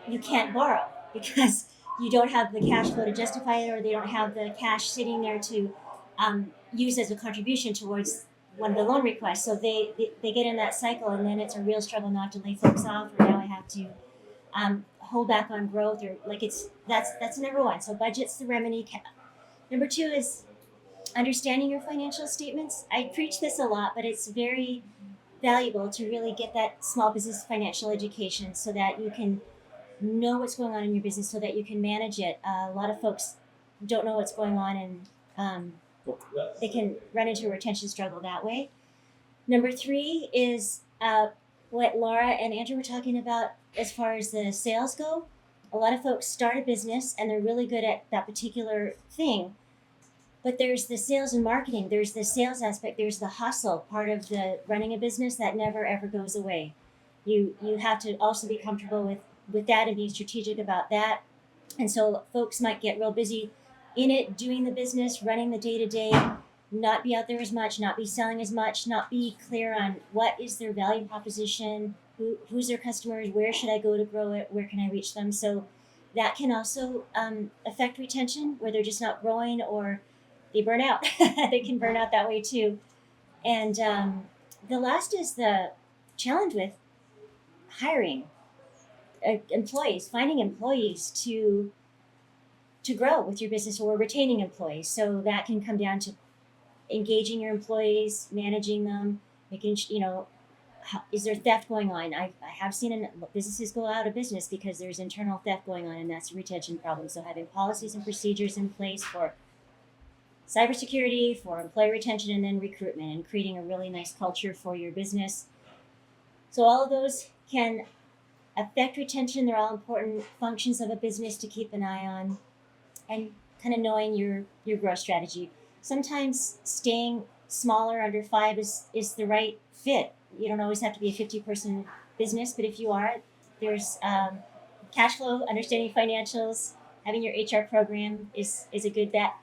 you can't borrow because you don't have the cash flow to justify it, or they don't have the cash sitting there to use as a contribution towards one of the loan requests. So they get in that cycle, and then it's a real struggle not to lay folks off, or now I have to hold back on growth, or like that's number one. So budget's the remedy. Number two is understanding your financial statements. I preach this a lot, but it's very valuable to really get that small business financial education so that you can know what's going on in your business, so that you can manage it. A lot of folks don't know what's going on, and they can run into a retention struggle that way. Number three is what Lara and Andrew were talking about as far as the sales go. A lot of folks start a business and they're really good at that particular thing, but there's the sales and marketing, there's the sales aspect, there's the hustle part of the running a business that never ever goes away. You have to also be comfortable with that and being strategic about that. And so folks might get real busy in it, doing the business, running the day-to-day, not be out there as much, not be selling as much, not be clear on what is their value proposition, who's their customers, where should I go to grow it, where can I reach them. So that can also affect retention, where they're just not growing, or they burn out. They can burn out that way too. And the last is the challenge with hiring employees, finding employees to grow with your business, or retaining employees. So that can come down to engaging your employees, managing them, making, is there theft going on? I have seen businesses go out of business because there's internal theft going on, and that's a retention problem. So having policies and procedures in place for cybersecurity, for employee retention, and then recruitment, and creating a really nice culture for your business. So all of those can affect retention. They're all important functions of a business to keep an eye on, and kind of knowing your growth strategy. Sometimes staying smaller, under 5, is the right fit. You don't always have to be a 50-person business, but if you are, there's cash flow, understanding financials, having your HR program is a good bet.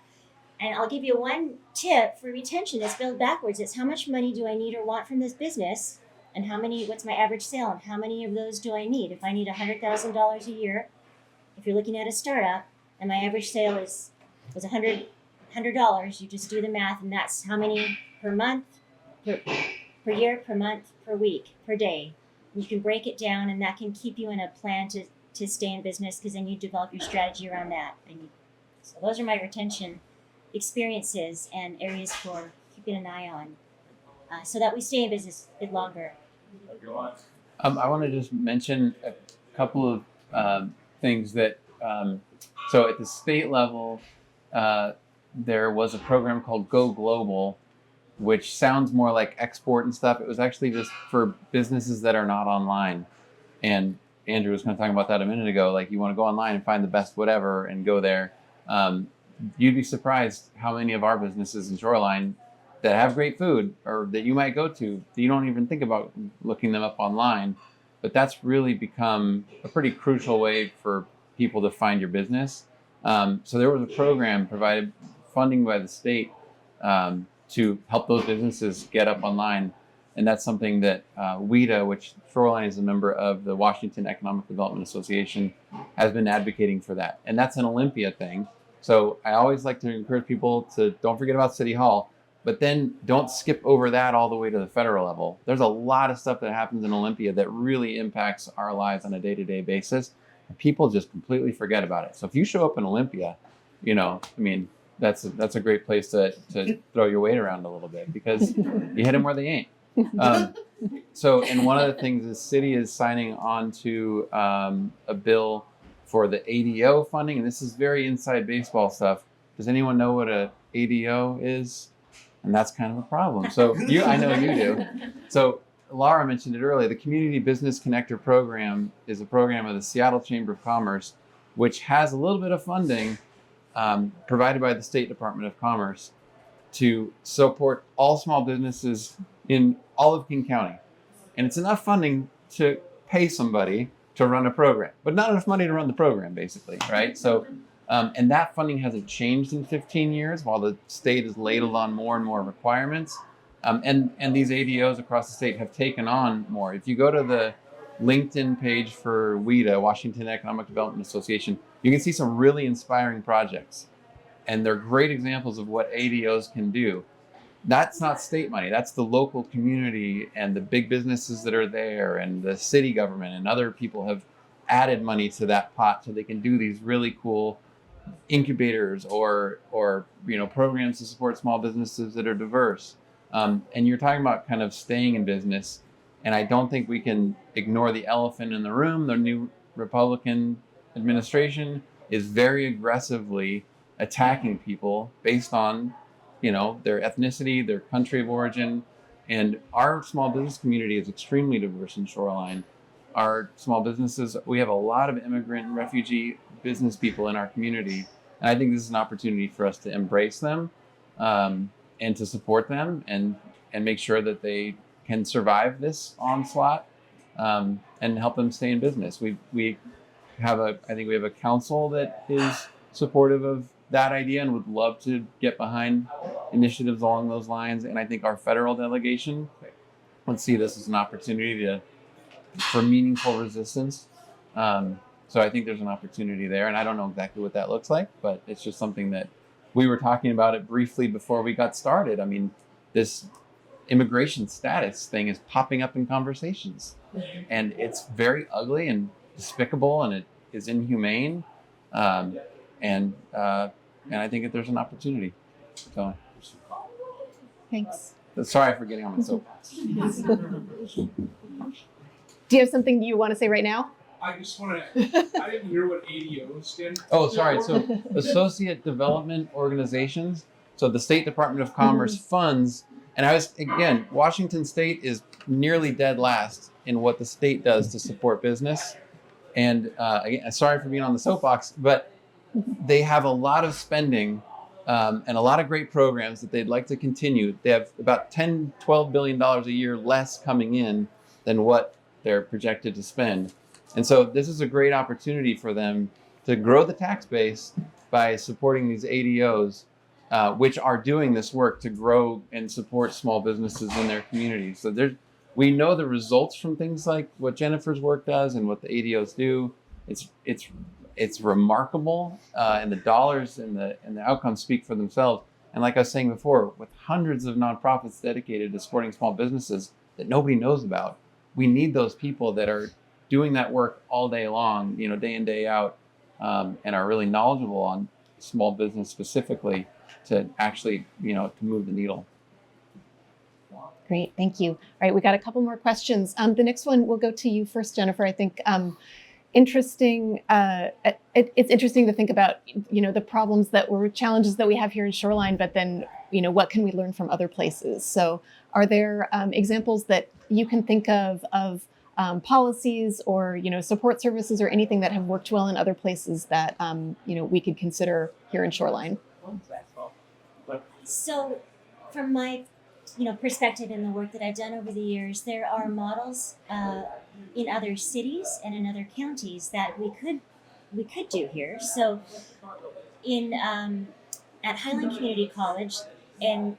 And I'll give you one tip for retention. It's built backwards. It's how much money do I need or want from this business, and what's my average sale, and how many of those do I need? If I need $100,000 a year, if you're looking at a startup, and my average sale was $100, you just do the math, and that's how many per month, per year, per month, per week, per day. And you can break it down, and that can keep you in a plan to stay in business, because then you develop your strategy around that. So those are my retention experiences and areas for keeping an eye on, so that we stay in business a bit longer. I want to just mention a couple of things that, so at the state level, there was a program called Go Global, which sounds more like export and stuff. It was actually just for businesses that are not online. And Andrew was going to talk about that a minute ago. Like, you want to go online and find the best whatever and go there. You'd be surprised how many of our businesses in Shoreline that have great food, or that you might go to, that you don't even think about looking them up online. But that's really become a pretty crucial way for people to find your business. So there was a program provided funding by the state to help those businesses get up online. And that's something that WEDA, which Shoreline is a member of the Washington Economic Development Association, has been advocating for that. And that's an Olympia thing. So I always like to encourage people to don't forget about City Hall. But then don't skip over that all the way to the federal level. There's a lot of stuff that happens in Olympia that really impacts our lives on a day-to-day basis. And people just completely forget about it. So if you show up in Olympia, that's a great place to throw your weight around a little bit, because you hit them where they ain't. And one of the things the city is signing on to a bill for the ADO funding, and this is very inside baseball stuff. Does anyone know what a ADO is? And that's kind of a problem. So I know you do. So Lara mentioned it earlier. The Community Business Connector Program is a program of the Seattle Chamber of Commerce, which has a little bit of funding provided by the State Department of Commerce to support all small businesses in all of King County. And it's enough funding to pay somebody to run a program, but not enough money to run the program, basically, right? So, and that funding hasn't changed in 15 years, while the state has ladled on more and more requirements. And these ADOs across the state have taken on more. If you go to the LinkedIn page for WEDA, Washington Economic Development Association, you can see some really inspiring projects. And they're great examples of what ADOs can do. That's not state money. That's the local community and the big businesses that are there, and the city government and other people have added money to that pot so they can do these really cool incubators or programs to support small businesses that are diverse. And you're talking about kind of staying in business. And I don't think we can ignore the elephant in the room. The new Republican administration is very aggressively attacking people based on their ethnicity, their country of origin. And our small business community is extremely diverse in Shoreline. Our small businesses, we have a lot of immigrant and refugee business people in our community. And I think this is an opportunity for us to embrace them and to support them and make sure that they can survive this onslaught and help them stay in business. I think we have a council that is supportive of that idea and would love to get behind initiatives along those lines. And I think our federal delegation would see this as an opportunity for meaningful resistance. So I think there's an opportunity there, and I don't know exactly what that looks like, but it's just something that we were talking about it briefly before we got started. I mean, this immigration status thing is popping up in conversations, and it's very ugly and despicable, and it is inhumane. And I think that there's an opportunity. So, Thanks. sorry for getting on my soapbox. Do you have something you want to say right now? I just want to, I didn't hear what ADO stand for. Oh, sorry. So Associate Development Organizations. So the State Department of Commerce funds, and Washington State is nearly dead last in what the state does to support business. And again, sorry for being on the soapbox, but they have a lot of spending and a lot of great programs that they'd like to continue. They have about $10-12 billion a year less coming in than what they're projected to spend. And so this is a great opportunity for them to grow the tax base by supporting these ADOs, which are doing this work to grow and support small businesses in their communities. So we know the results from things like what Jennifer's work does and what the ADOs do. It's remarkable, and the dollars and the outcomes speak for themselves. And like I was saying before, with hundreds of nonprofits dedicated to supporting small businesses that nobody knows about, we need those people that are doing that work all day long, day in, day out, and are really knowledgeable on small business specifically to actually, to move the needle. Great, thank you. All right, we got a couple more questions. The next one will go to you first, Jennifer. I think interesting. It's interesting to think about, the problems challenges that we have here in Shoreline, but then, what can we learn from other places? So, are there examples that you can think of policies or support services or anything that have worked well in other places that we could consider here in Shoreline? So, from my perspective in the work that I've done over the years, there are models in other cities and in other counties that we could do here. So, at Highland Community College, and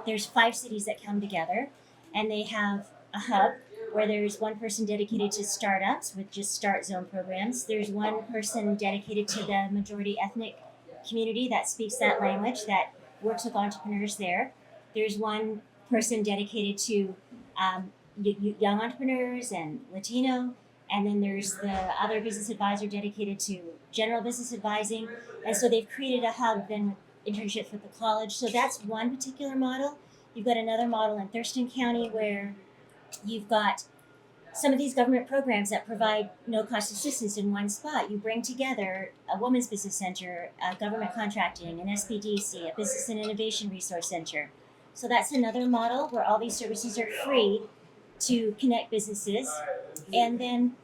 there's 5 cities that come together, and they have a hub where there's one person dedicated to startups with just start zone programs. There's one person dedicated to the majority ethnic community that speaks that language, that works with entrepreneurs there. There's one person dedicated to young entrepreneurs and Latino, and then there's the other business advisor dedicated to general business advising. And so they've created a hub then with internships with the college. So that's one particular model. You've got another model in Thurston County where you've got some of these government programs that provide no-cost assistance in one spot. You bring together a women's business center, government contracting, an SBDC, a business and innovation resource center. So that's another model where all these services are free to connect businesses. And then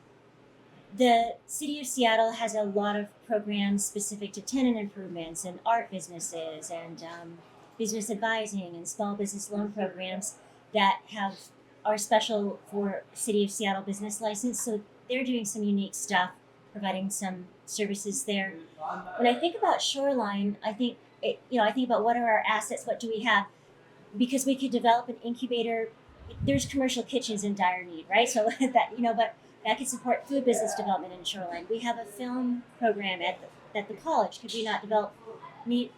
the city of Seattle has a lot of programs specific to tenant improvements and art businesses and business advising and small business loan programs that are special for City of Seattle business license. So they're doing some unique stuff, providing some services there. When I think about Shoreline, I think about what are our assets, what do we have? Because we could develop an incubator. There's commercial kitchens in dire need, right? So but that could support food business development in Shoreline. We have a film program at the college. Could we not need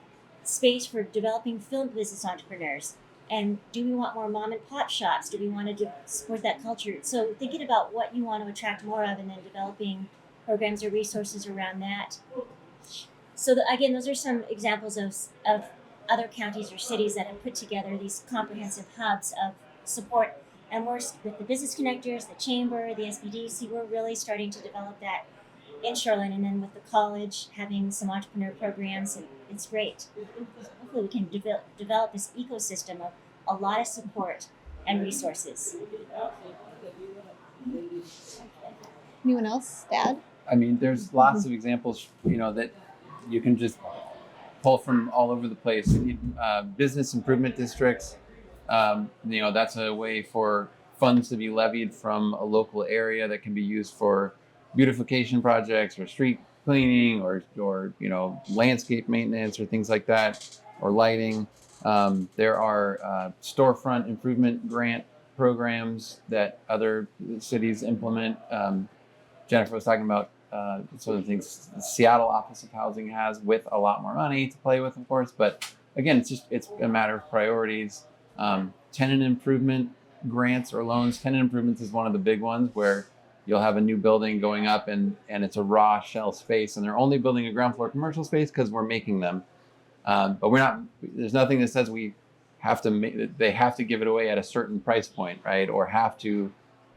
space for developing film business entrepreneurs? And do we want more mom and pop shops? Do we want to support that culture? So thinking about what you want to attract more of and then developing programs or resources around that. So again, those are some examples of other counties or cities that have put together these comprehensive hubs of support. And we're with the business connectors, the chamber, the SBDC, we're really starting to develop that in Shoreline. And then with the college having some entrepreneur programs, and it's great. Hopefully we can develop this ecosystem of a lot of support and resources. Anyone else to add? I mean, there's lots of examples, that you can just pull from all over the place. Business improvement districts, that's a way for funds to be levied from a local area that can be used for beautification projects or street cleaning or landscape maintenance or things like that, or lighting. There are storefront improvement grant programs that other cities implement. Jennifer was talking about some of the things the Seattle Office of Housing has, with a lot more money to play with, of course. But again, it's a matter of priorities. Tenant improvement grants or loans. Tenant improvements is one of the big ones where you'll have a new building going up and it's a raw shell space, and they're only building a ground floor commercial space because we're making them. But there's nothing that says they have to give it away at a certain price point, right? Or have to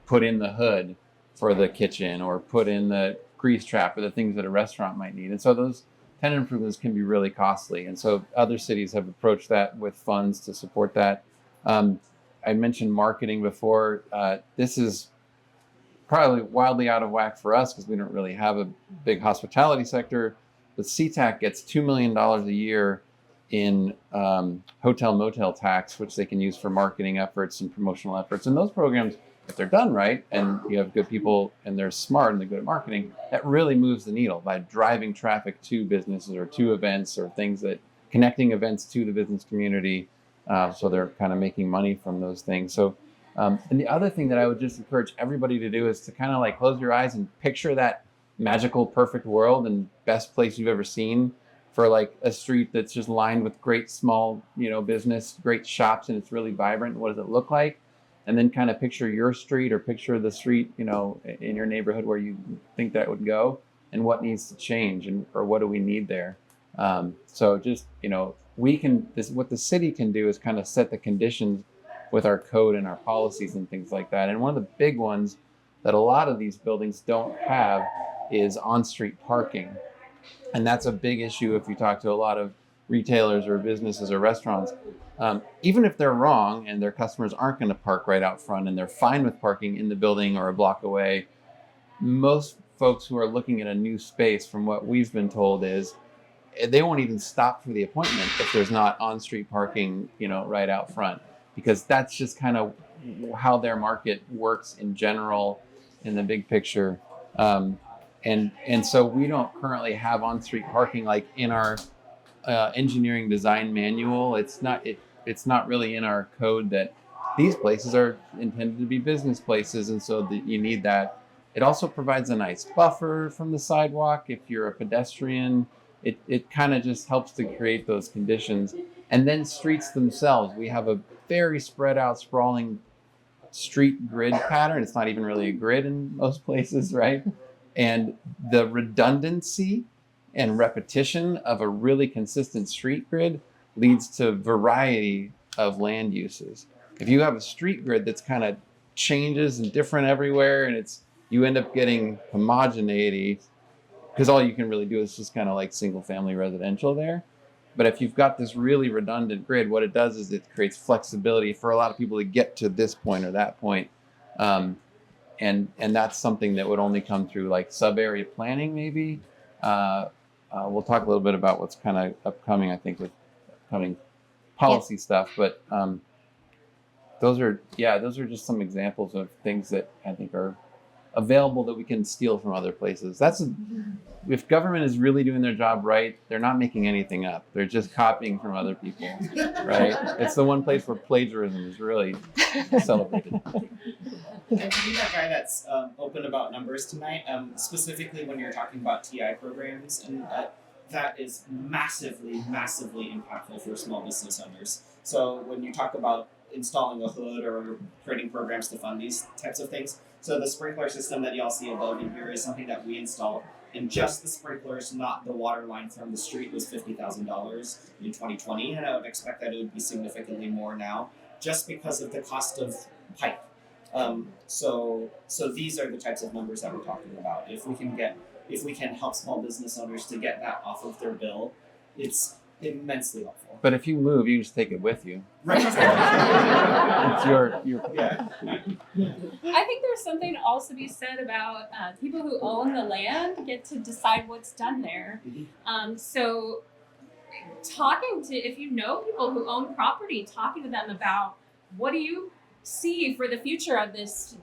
put in the hood for the kitchen or put in the grease trap or the things that a restaurant might need. And so those tenant improvements can be really costly. And so other cities have approached that with funds to support that. I mentioned marketing before. This is probably wildly out of whack for us because we don't really have a big hospitality sector. But CTAC gets $2 million a year in hotel motel tax, which they can use for marketing efforts and promotional efforts. And those programs, if they're done right, and you have good people and they're smart and they're good at marketing, that really moves the needle by driving traffic to businesses or to events or things that connecting events to the business community. So they're kind of making money from those things. So, and the other thing that I would just encourage everybody to do is to kind of like close your eyes and picture that magical, perfect world and best place you've ever seen for like a street that's just lined with great small, business, great shops, and it's really vibrant. What does it look like? And then kind of picture your street or picture the street, in your neighborhood where you think that would go, and what needs to change or what do we need there. So just, what the city can do is kind of set the conditions with our code and our policies and things like that. And one of the big ones that a lot of these buildings don't have is on-street parking. And that's a big issue if you talk to a lot of retailers or businesses or restaurants. Even if they're wrong and their customers aren't going to park right out front and they're fine with parking in the building or a block away, most folks who are looking at a new space, from what we've been told, is they won't even stop for the appointment if there's not on-street parking, right out front, because that's just kind of how their market works in general in the big picture. And so we don't currently have on-street parking like in our engineering design manual. It's not really in our code that these places are intended to be business places, and so you need that. It also provides a nice buffer from the sidewalk if you're a pedestrian. It kind of just helps to create those conditions. And then streets themselves. We have a very spread out, sprawling street grid pattern. It's not even really a grid in most places, right? And the redundancy and repetition of a really consistent street grid leads to variety of land uses. If you have a street grid that's kind of changes and different everywhere, and you end up getting homogeneity, because all you can really do is just kind of like single family residential there. But if you've got this really redundant grid, what it does is it creates flexibility for a lot of people to get to this point or that point. And that's something that would only come through like sub-area planning, maybe. We'll talk a little bit about what's kind of upcoming, I think, with upcoming policy stuff. But those are just some examples of things that I think are available that we can steal from other places. If government is really doing their job right, they're not making anything up. They're just copying from other people, right? It's the one place where plagiarism is really celebrated. And to be that guy that's open about numbers tonight, specifically when you're talking about TI programs, and that is massively, massively impactful for small business owners. So when you talk about installing a hood or creating programs to fund these types of things, so the sprinkler system that y'all see above in here is something that we installed, and just the sprinklers, not the water line from the street, was $50,000 in 2020, and I would expect that it would be significantly more now, just because of the cost of pipe. So these are the types of numbers that we're talking about. If we can help small business owners to get that off of their bill, it's immensely helpful. But if you move, you just take it with you. Right. It's your Yeah. I think there's something also to be said about people who own the land get to decide what's done there. So if you know people who own property, talking to them about what do you see for the future of this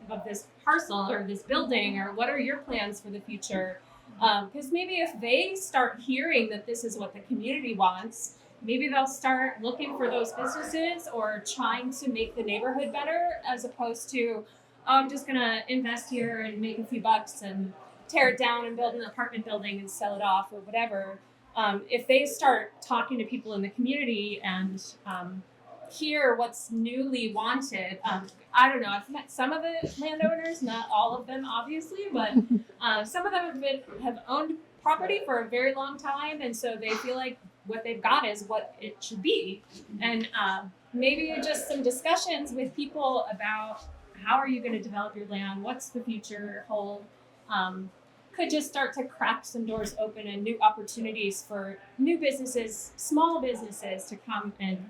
parcel or this building, or what are your plans for the future? Because maybe if they start hearing that this is what the community wants, maybe they'll start looking for those businesses or trying to make the neighborhood better, as opposed to, I'm just gonna invest here and make a few bucks and tear it down and build an apartment building and sell it off or whatever. If they start talking to people in the community and hear what's newly wanted, I don't know, I've met some of the landowners, not all of them obviously, but some of them have owned property for a very long time, and so they feel like what they've got is what it should be. And maybe just some discussions with people about how are you going to develop your land, what's the future hold, could just start to crack some doors open and new opportunities for new businesses, small businesses, to come and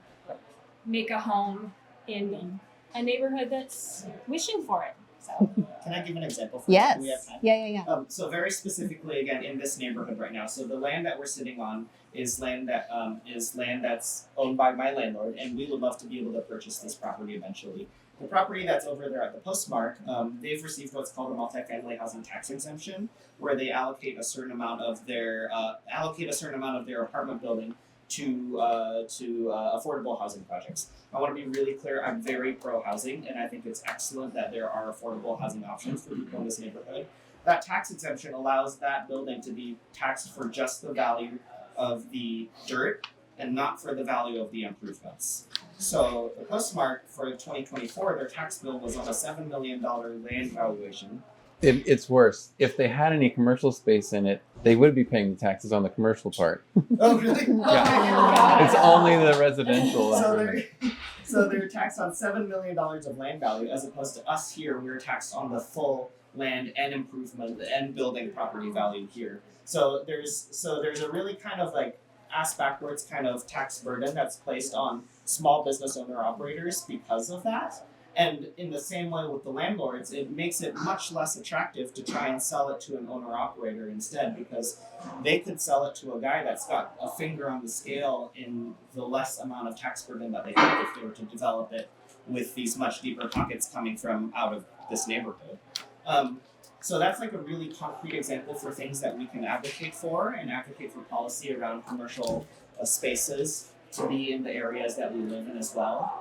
make a home in a neighborhood that's wishing for it. So, Can I give an example? Yes. We have time? Yeah. So very specifically, again, in this neighborhood right now. So the land that we're sitting on is land that's owned by my landlord, and we would love to be able to purchase this property eventually. The property that's over there at the postmark, they've received what's called a multifamily housing tax exemption, where they allocate a certain amount of their apartment building to affordable housing projects. I want to be really clear, I'm very pro housing, and I think it's excellent that there are affordable housing options for people in this neighborhood. That tax exemption allows that building to be taxed for just the value of the dirt and not for the value of the improvements. So the postmark for 2024, their tax bill was on a $7 million land valuation. It's worse. If they had any commercial space in it, they would be paying the taxes on the commercial part. Oh, really? Yeah. It's only the residential. So they're taxed on $7 million of land value, as opposed to us here, we're taxed on the full land and improvement and building property value here. So there's a really kind of like ass backwards kind of tax burden that's placed on small business owner operators because of that. And in the same way with the landlords, it makes it much less attractive to try and sell it to an owner-operator instead, because they could sell it to a guy that's got a finger on the scale in the less amount of tax burden that they have if they were to develop it with these much deeper pockets coming from out of this neighborhood. So that's like a really concrete example for things that we can advocate for and advocate for policy around commercial spaces to be in the areas that we live in as well.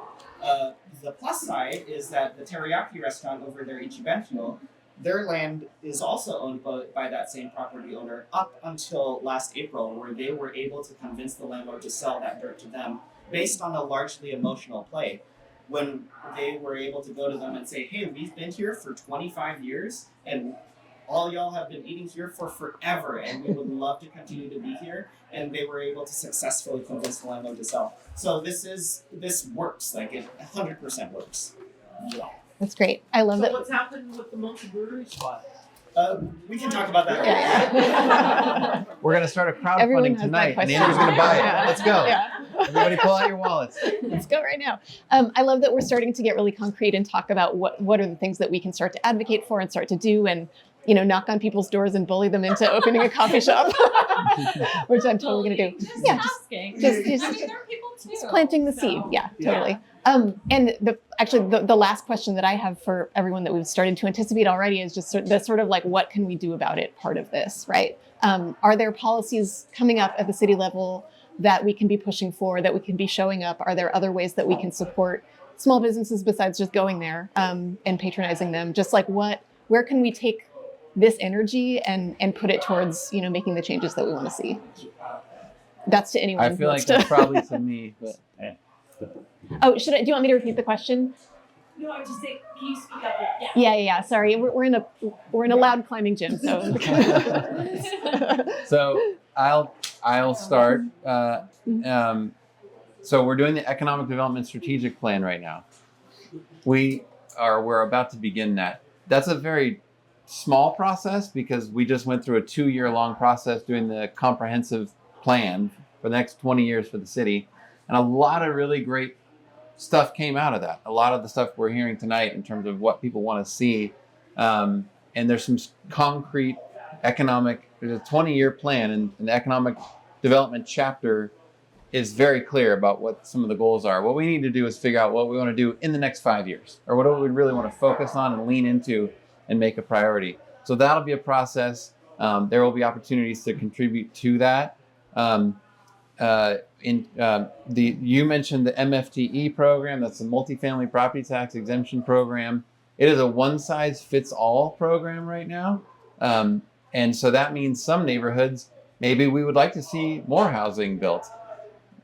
The plus side is that the teriyaki restaurant over there, Ichibencho, their land is also owned by that same property owner up until last April, where they were able to convince the landlord to sell that dirt to them based on a largely emotional play. When they were able to go to them and say, hey, we've been here for 25 years and all y'all have been eating here for forever and we would love to continue to be here, and they were able to successfully convince the landlord to sell. So this works, like it 100% works. Yeah. That's great. I love So that. what's happened with the multi-brewery spot? We can talk about that. Yeah. We're gonna start a Everyone crowdfunding has that tonight, and question. Andrew's gonna buy it. Yeah. Let's go. Yeah. Everybody, pull out your wallets. Let's go right now. I love that we're starting to get really concrete and talk about what are the things that we can start to advocate for and start to do, and knock on people's doors and bully them into opening a coffee shop, which I'm totally going to do. Just Yeah, asking. just I mean, there are people too. Just planting the seed. Yeah, totally. And the last question that I have for everyone that we've started to anticipate already is just the sort of like, what can we do about it part of this, right? Are there policies coming up at the city level that we can be pushing for, that we can be showing up? Are there other ways that we can support small businesses besides just going there and patronizing them? Just like where can we take this energy and put it towards, making the changes that we want to see? That's to anyone I who feel like wants that's to. probably to me, but Oh, do you want me to repeat the question? No, I just say, can you speak up? Yeah. Yeah. Sorry, we're in a loud climbing gym, so. so I'll start. So we're doing the economic development strategic plan right now. We're about to begin that. That's a very small process because we just went through a 2-year-long process doing the comprehensive plan for the next 20 years for the city. And a lot of really great stuff came out of that. A lot of the stuff we're hearing tonight in terms of what people want to see. And there's some concrete there's a 20-year plan, and the economic development chapter is very clear about what some of the goals are. What we need to do is figure out what we want to do in the next 5 years, or what do we really want to focus on and lean into and make a priority. So that'll be a process. There will be opportunities to contribute to that. You mentioned the MFTE program. That's the multifamily property tax exemption program. It is a one-size-fits-all program right now. And so that means some neighborhoods, maybe we would like to see more housing built.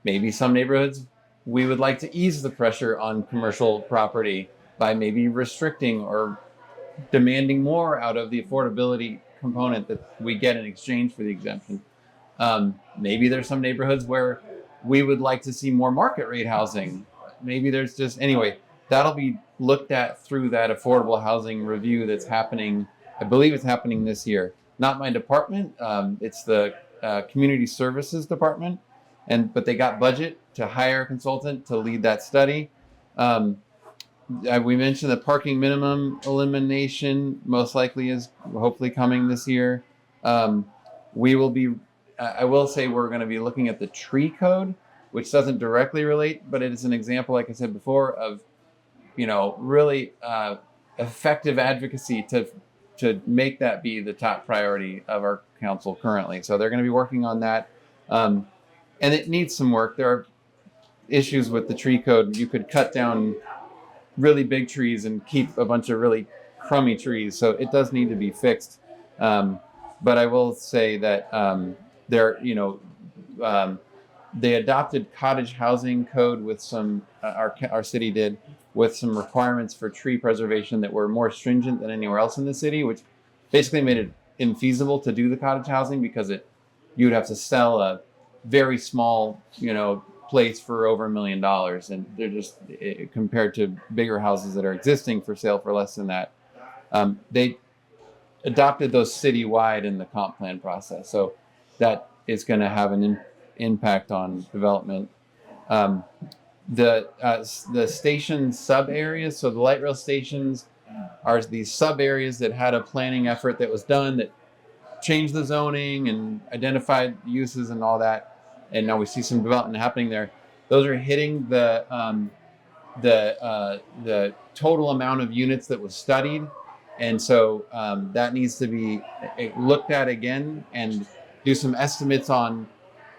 Maybe some neighborhoods, we would like to ease the pressure on commercial property by maybe restricting or demanding more out of the affordability component that we get in exchange for the exemption. Maybe there's some neighborhoods where we would like to see more market rate housing. Maybe anyway, that'll be looked at through that affordable housing review that's happening. I believe it's happening this year. Not my department. It's the community services department. But they got budget to hire a consultant to lead that study. We mentioned the parking minimum elimination most likely is hopefully coming this year. We will be, I will say we're going to be looking at the tree code, which doesn't directly relate, but it is an example, like I said before, of really effective advocacy to make that be the top priority of our council currently. So they're going to be working on that. And it needs some work. There are issues with the tree code. You could cut down really big trees and keep a bunch of really crummy trees. So it does need to be fixed. But I will say that they adopted cottage housing code with some, our city did, with some requirements for tree preservation that were more stringent than anywhere else in the city, which basically made it infeasible to do the cottage housing because you would have to sell a very small, place for over $1 million, and they're just compared to bigger houses that are existing for sale for less than that. They adopted those citywide in the comp plan process, so that is going to have an impact on development. The station sub areas, so the light rail stations are these sub areas that had a planning effort that was done that changed the zoning and identified uses and all that, and now we see some development happening there. Those are hitting the total amount of units that was studied, and so that needs to be looked at again and do some estimates on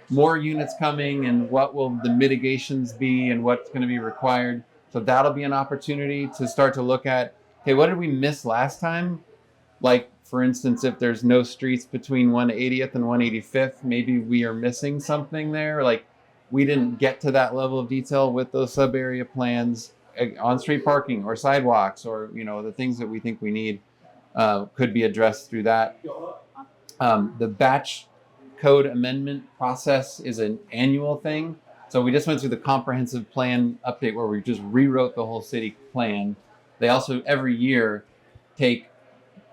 more units coming and what will the mitigations be and what's going to be required. So that'll be an opportunity to start to look at, okay, what did we miss last time? Like, for instance, if there's no streets between 180th and 185th, maybe we are missing something there. Like, we didn't get to that level of detail with those sub-area plans. On-street parking or sidewalks, or the things that we think we need could be addressed through that. The batch code amendment process is an annual thing. So we just went through the comprehensive plan update where we just rewrote the whole city plan. They also every year take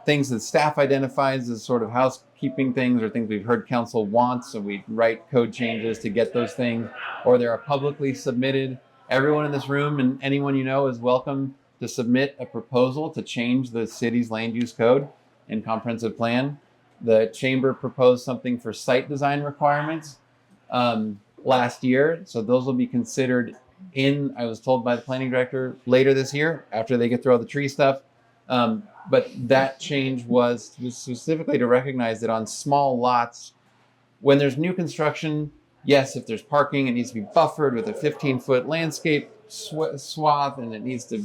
things that staff identifies as sort of housekeeping things or things we've heard council wants, so we write code changes to get those things, or they are publicly submitted. Everyone in this room and anyone is welcome to submit a proposal to change the city's land use code and comprehensive plan. The chamber proposed something for site design requirements last year, so those will be considered I was told by the planning director, later this year after they get through all the tree stuff. But that change was specifically to recognize that on small lots, when there's new construction, yes, if there's parking, it needs to be buffered with a 15-foot landscape swath, and it needs to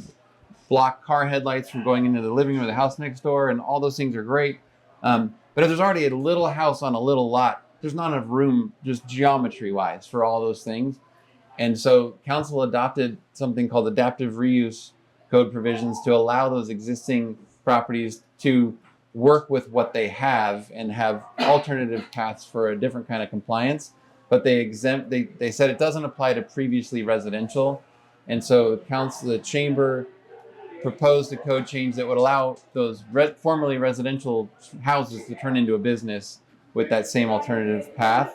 block car headlights from going into the living room of the house next door, and all those things are great. But if there's already a little house on a little lot, there's not enough room just geometry-wise for all those things. And so council adopted something called adaptive reuse code provisions to allow those existing properties to work with what they have and have alternative paths for a different kind of compliance. But they said it doesn't apply to previously residential. And so the chamber proposed a code change that would allow those formerly residential houses to turn into a business with that same alternative path.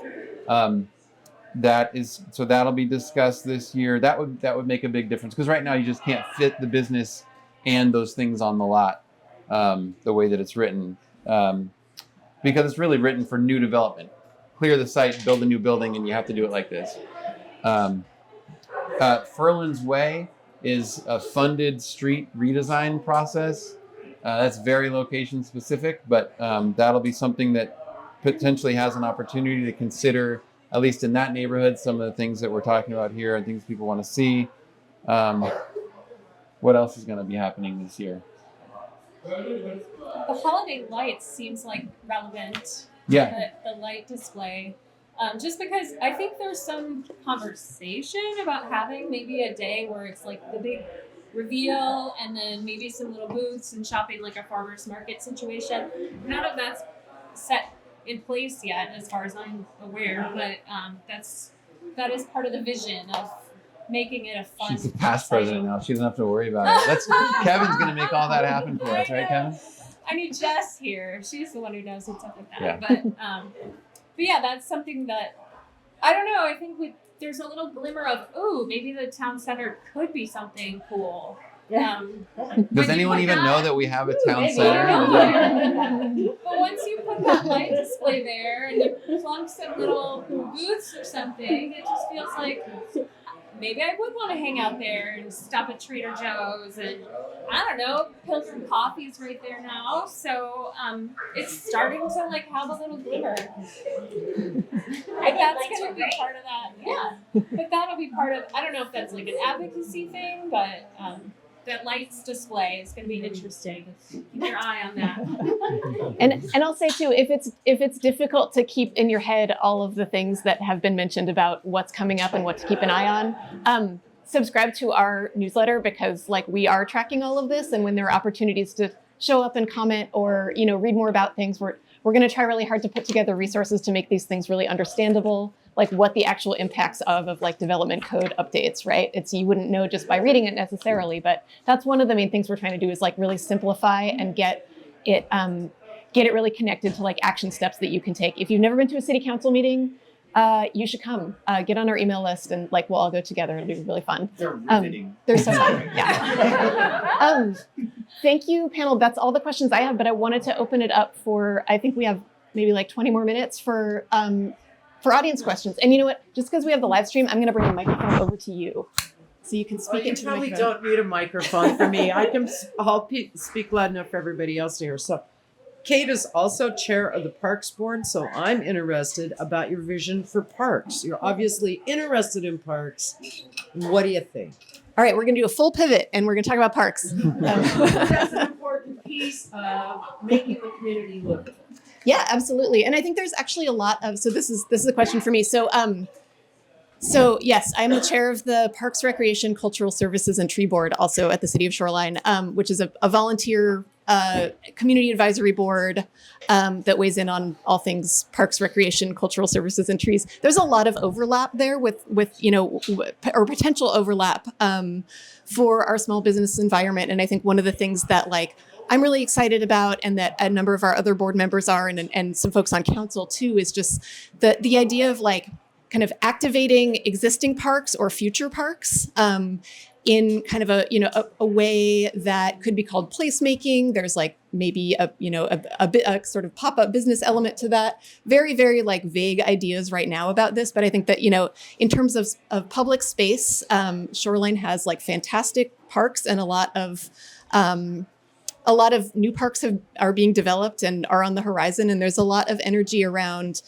That'll be discussed this year. That would make a big difference, because right now you just can't fit the business and those things on the lot the way that it's written, because it's really written for new development. Clear the site, build a new building, and you have to do it like this. Furlan's Way is a funded street redesign process. That's very location specific, but that'll be something that potentially has an opportunity to consider, at least in that neighborhood, some of the things that we're talking about here and things people want to see. What else is going to be happening this year? The holiday lights seems like relevant. Yeah. The light display. Just because I think there's some conversation about having maybe a day where it's like the big reveal and then maybe some little booths and shopping, like a farmer's market situation. None of that's set in place yet, as far as I'm aware, but that is part of the vision of making it a fun. She's the past president now. She doesn't have to worry about it. Kevin's going to make all that happen for us, right, Kevin? I need Jess here. She's the one who knows what's up with that. Yeah. But yeah, that's something that I don't know. I think there's a little glimmer of maybe the town center could be something cool. Does anyone even know that we have a town center? But once you put that light display there and you plunk some little booths or something, it just feels like maybe I would want to hang out there and stop at Trader Joe's, and I don't know, Pilgrim Coffee's right there now, so it's starting to like have a little glimmer. And that's going to be part of that, yeah. But that'll be part of, I don't know if that's like an advocacy thing, but that lights display is going to be interesting. Keep your eye on that. And I'll say too, if it's difficult to keep in your head all of the things that have been mentioned about what's coming up and what to keep an eye on, subscribe to our newsletter, because like we are tracking all of this, and when there are opportunities to show up and comment or read more about things, we're going to try really hard to put together resources to make these things really understandable, like what the actual impacts of like development code updates, right? You wouldn't know just by reading it necessarily, but that's one of the main things we're trying to do, is like really simplify and get it really connected to like action steps that you can take. If you've never been to a city council meeting, you should come. Get on our email list, and like we'll all go together. It'll be really fun. They're riveting. They're so fun. Yeah. Thank you, panel. That's all the questions I have, but I wanted to open it up for, I think we have maybe like 20 more minutes for audience questions. And you know what? Just because we have the live stream, I'm going to bring a microphone over to you, so you can speak into the microphone. You probably don't need a microphone for me. I'll speak loud enough for everybody else to hear. So, Kate is also chair of the Parks Board, so I'm interested about your vision for parks. You're obviously interested in parks. What do you think? All right, we're going to do a full pivot, and we're going to talk about parks. That's an important piece of making the community livable. Yeah, absolutely. And I think there's actually a lot of, so this is a question for me. So So yes, I'm the chair of the Parks, Recreation, Cultural Services, and Tree Board, also at the City of Shoreline, which is a volunteer community advisory board that weighs in on all things parks, recreation, cultural services, and trees. There's a lot of overlap there with or potential overlap for our small business environment. And I think one of the things that I'm really excited about, and that a number of our other board members are, and some folks on council too, is just the idea of kind of activating existing parks or future parks in kind of a way that could be called placemaking. There's maybe a sort of pop-up business element to that. Very, very vague ideas right now about this, but I think that in terms of public space, Shoreline has fantastic parks, and a lot of new parks are being developed and are on the horizon, and there's a lot of energy around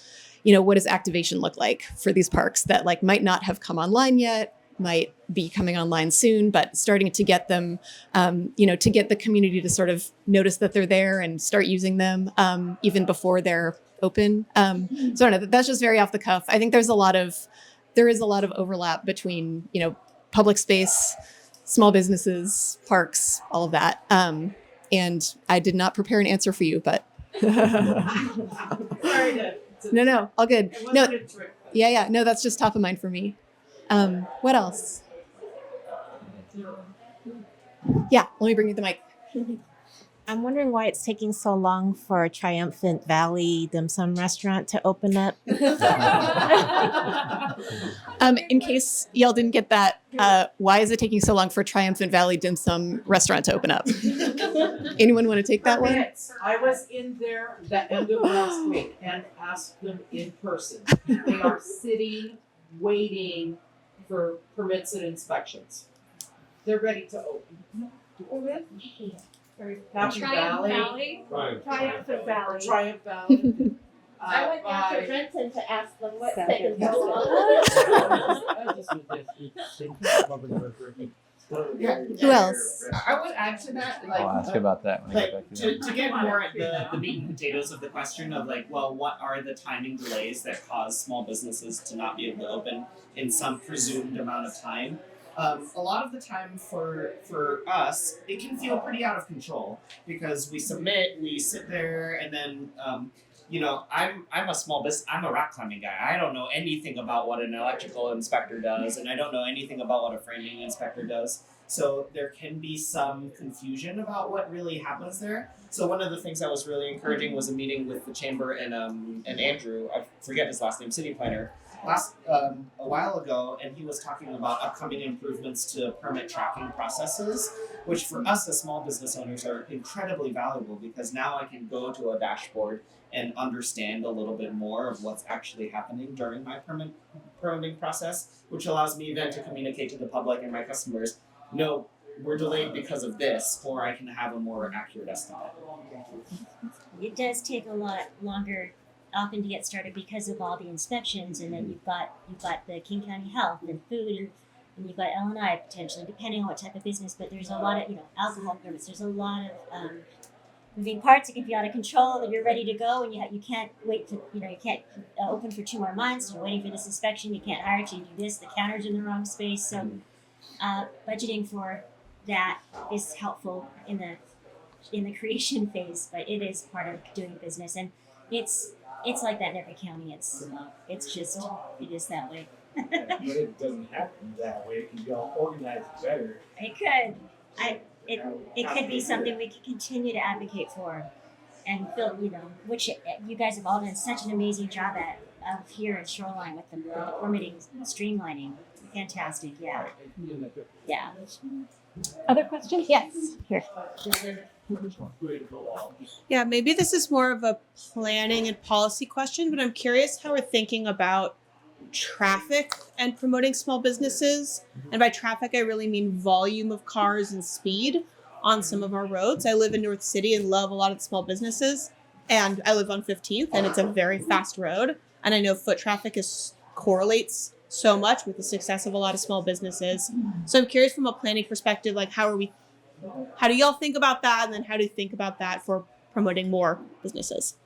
what does activation look like for these parks that might not have come online yet, might be coming online soon, but starting to get them, to get the community to sort of notice that they're there and start using them even before they're open. So I don't know, that's just very off the cuff. I think there is a lot of overlap between, public space, small businesses, parks, all of that. And I did not prepare an answer for you, but No, all good. No, yeah. No, that's just top of mind for me. What else? Yeah, let me bring you the mic. I'm wondering why it's taking so long for Triumphant Valley Dim Sum Restaurant to open up. In case y'all didn't get that, why is it taking so long for Triumphant Valley Dim Sum Restaurant to open up? Anyone want to take that one? I was in there the end of last week and asked them in person. They are sitting, waiting for permits and inspections. They're ready to open. Happy Valley. Triumphant Valley. Triumph Valley. I went down to Renton to ask them what's taking so long. Who else? I would add to that, I'll ask about that when I get back to to get more at the meat and potatoes of the question of what are the timing delays that cause small businesses to not be able to open in some presumed amount of time. A lot of the time for us, it can feel pretty out of control because we submit, we sit there, and then I'm a small business. I'm a rock climbing guy. I don't know anything about what an electrical inspector does, and I don't know anything about what a framing inspector does. So there can be some confusion about what really happens there. So one of the things that was really encouraging was a meeting with the chamber and Andrew. I forget his last name, city planner. A while ago, and he was talking about upcoming improvements to permit tracking processes, which for us as small business owners are incredibly valuable because now I can go to a dashboard and understand a little bit more of what's actually happening during my permitting process, which allows me then to communicate to the public and my customers, no, we're delayed because of this, or I can have a more accurate estimate. It does take a lot longer often to get started because of all the inspections, and then you've got the King County Health and food, and you've got L&I potentially, depending on what type of business. But there's a lot of alcohol permits. There's a lot of moving parts. It can be out of control, and you're ready to go, and you can't wait to you can't open for 2 more months. You're waiting for this inspection. You can't hire till you do this. The counter's in the wrong space. So budgeting for that is helpful in the creation phase, but it is part of doing business, and it's like that in every county. It is that way. But it doesn't happen that way. It can be all organized better. It could. It could be something we could continue to advocate for, and feel which you guys have all done such an amazing job at here in Shoreline with the permitting streamlining. Fantastic, yeah. Yeah. Other questions? Yes. Here. Yeah, maybe this is more of a planning and policy question, but I'm curious how we're thinking about traffic and promoting small businesses. And by traffic, I really mean volume of cars and speed on some of our roads. I live in North City and love a lot of the small businesses. And I live on 15th, and it's a very fast road. And I know foot traffic correlates so much with the success of a lot of small businesses. So I'm curious from a planning perspective, how do y'all think about that? And then how do you think about that for promoting more businesses?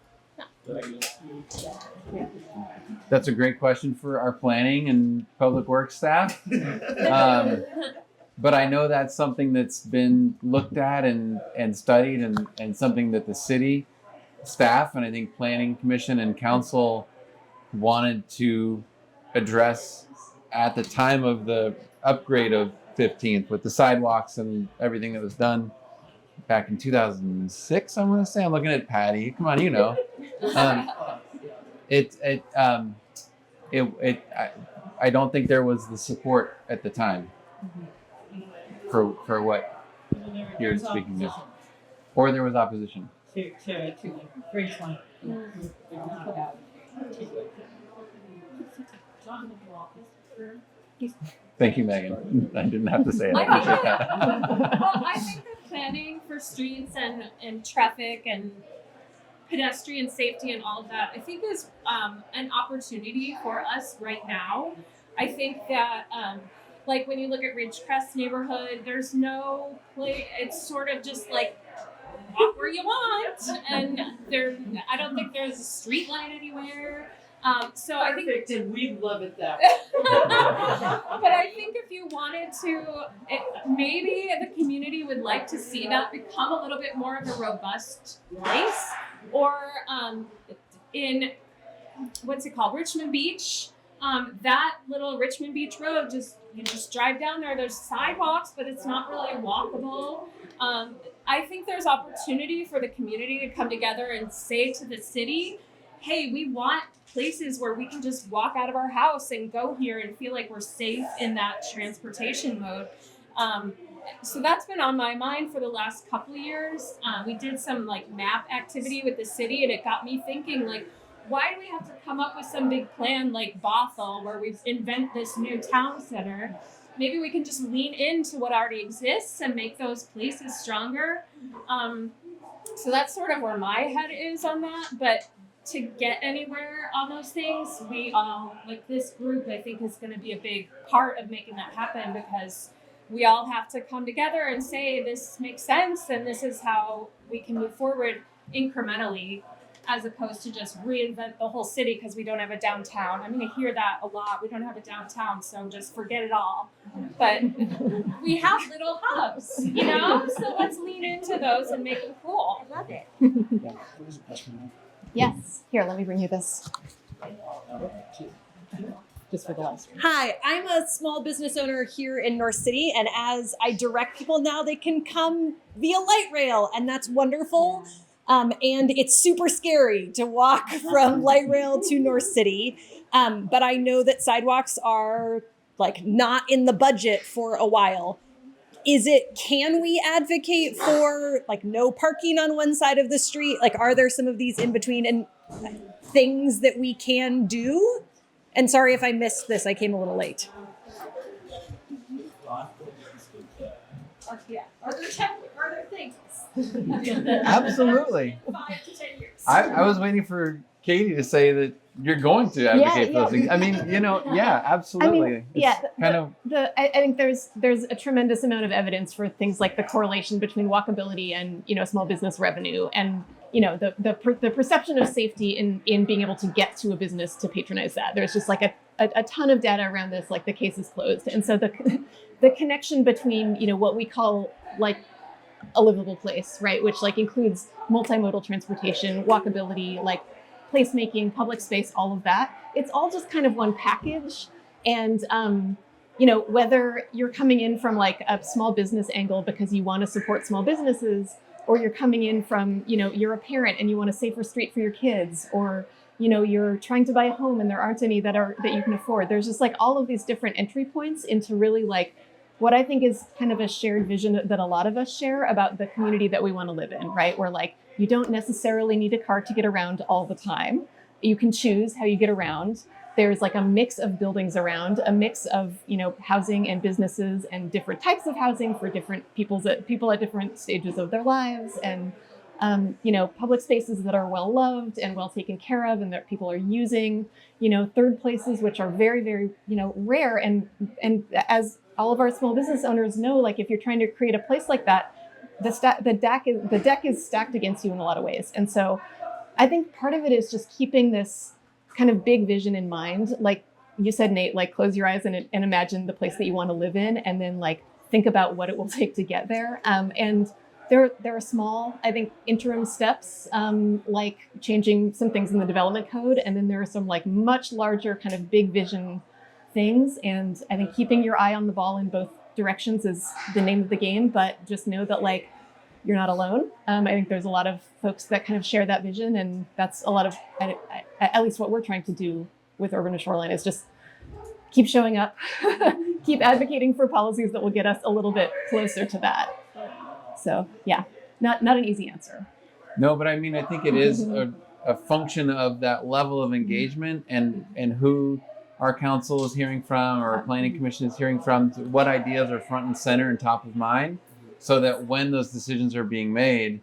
That's a great question for our planning and public works staff. But I know that's something that's been looked at and studied and something that the city staff and I think planning commission and council wanted to address at the time of the upgrade of 15th with the sidewalks and everything that was done back in 2006. I'm going to say, I'm looking at Patty. Come on, you know. I don't think there was the support at the time for what you're speaking of, or there was opposition. To bring one. Thank you, Megan. I didn't have to say it. I appreciate that. Well, I think that planning for streets and traffic and pedestrian safety and all of that, I think is an opportunity for us right now. I think that like when you look at Ridgecrest neighborhood, there's no place. It's sort of just like walk where you want, and I don't think there's a street light anywhere. So I think, and we love it that way. but I think if you wanted to, maybe the community would like to see that become a little bit more of a robust place, or in what's it called, Richmond Beach. That little Richmond Beach road, you just drive down there. There's sidewalks, but it's not really walkable. I think there's opportunity for the community to come together and say to the city, hey, we want places where we can just walk out of our house and go here and feel like we're safe in that transportation mode. So that's been on my mind for the last couple of years. We did some like map activity with the city, and it got me thinking, like, why do we have to come up with some big plan like Bothell where we invent this new town center? Maybe we can just lean into what already exists and make those places stronger. So that's sort of where my head is on that. But to get anywhere on those things, we all, like this group, I think is going to be a big part of making that happen, because we all have to come together and say this makes sense and this is how we can move forward incrementally, as opposed to just reinvent the whole city because we don't have a downtown. I mean, I hear that a lot. We don't have a downtown, so just forget it all. But we have little hubs, you know? So let's lean into those and make them cool. I love it. Yes. Here, let me bring you this. Just for the live stream. Hi, I'm a small business owner here in North City, and as I direct people now, they can come via light rail, and that's wonderful. And it's super scary to walk from light rail to North City. But I know that sidewalks are like not in the budget for a while. Can we advocate for like no parking on one side of the street? Like, are there some of these in between and things that we can do? And sorry if I missed this, I came a little late. Yeah. Are there things? Absolutely. 5 to 10 years. I was waiting for Katie to say that you're going to advocate for those things. I mean, absolutely. I think there's a tremendous amount of evidence for things like the correlation between walkability and small business revenue, and the perception of safety in being able to get to a business to patronize that. There's just like a ton of data around this, like the case is closed, and so the connection between what we call like a livable place, right, which like includes multimodal transportation, walkability, like placemaking, public space, all of that. It's all just kind of one package. And, whether you're coming in from like a small business angle because you want to support small businesses, or you're coming in from, you're a parent and you want a safer street for your kids, or, you're trying to buy a home and there aren't any that you can afford. There's just like all of these different entry points into really like what I think is kind of a shared vision that a lot of us share about the community that we want to live in, right? Where like, you don't necessarily need a car to get around all the time. You can choose how you get around. There's like a mix of buildings around, a mix of, housing and businesses and different types of housing for different people at different stages of their lives, and, public spaces that are well loved and well taken care of and that people are using, third places, which are very, very, rare. And as all of our small business owners know, like if you're trying to create a place like that, the deck is stacked against you in a lot of ways. And so I think part of it is just keeping this kind of big vision in mind. Like you said, Nate, like close your eyes and imagine the place that you want to live in, and then like think about what it will take to get there. And there are small, I think, interim steps, like changing some things in the development code. And then there are some like much larger kind of big vision things. And I think keeping your eye on the ball in both directions is the name of the game, but just know that like you're not alone. I think there's a lot of folks that kind of share that vision, and that's a lot of, at least what we're trying to do with Urbanist Shoreline is just keep showing up, keep advocating for policies that will get us a little bit closer to that. So yeah, not an easy answer. No, but I mean, I think it is a function of that level of engagement and who our council is hearing from, or our planning commission is hearing from, what ideas are front and center and top of mind, so that when those decisions are being made,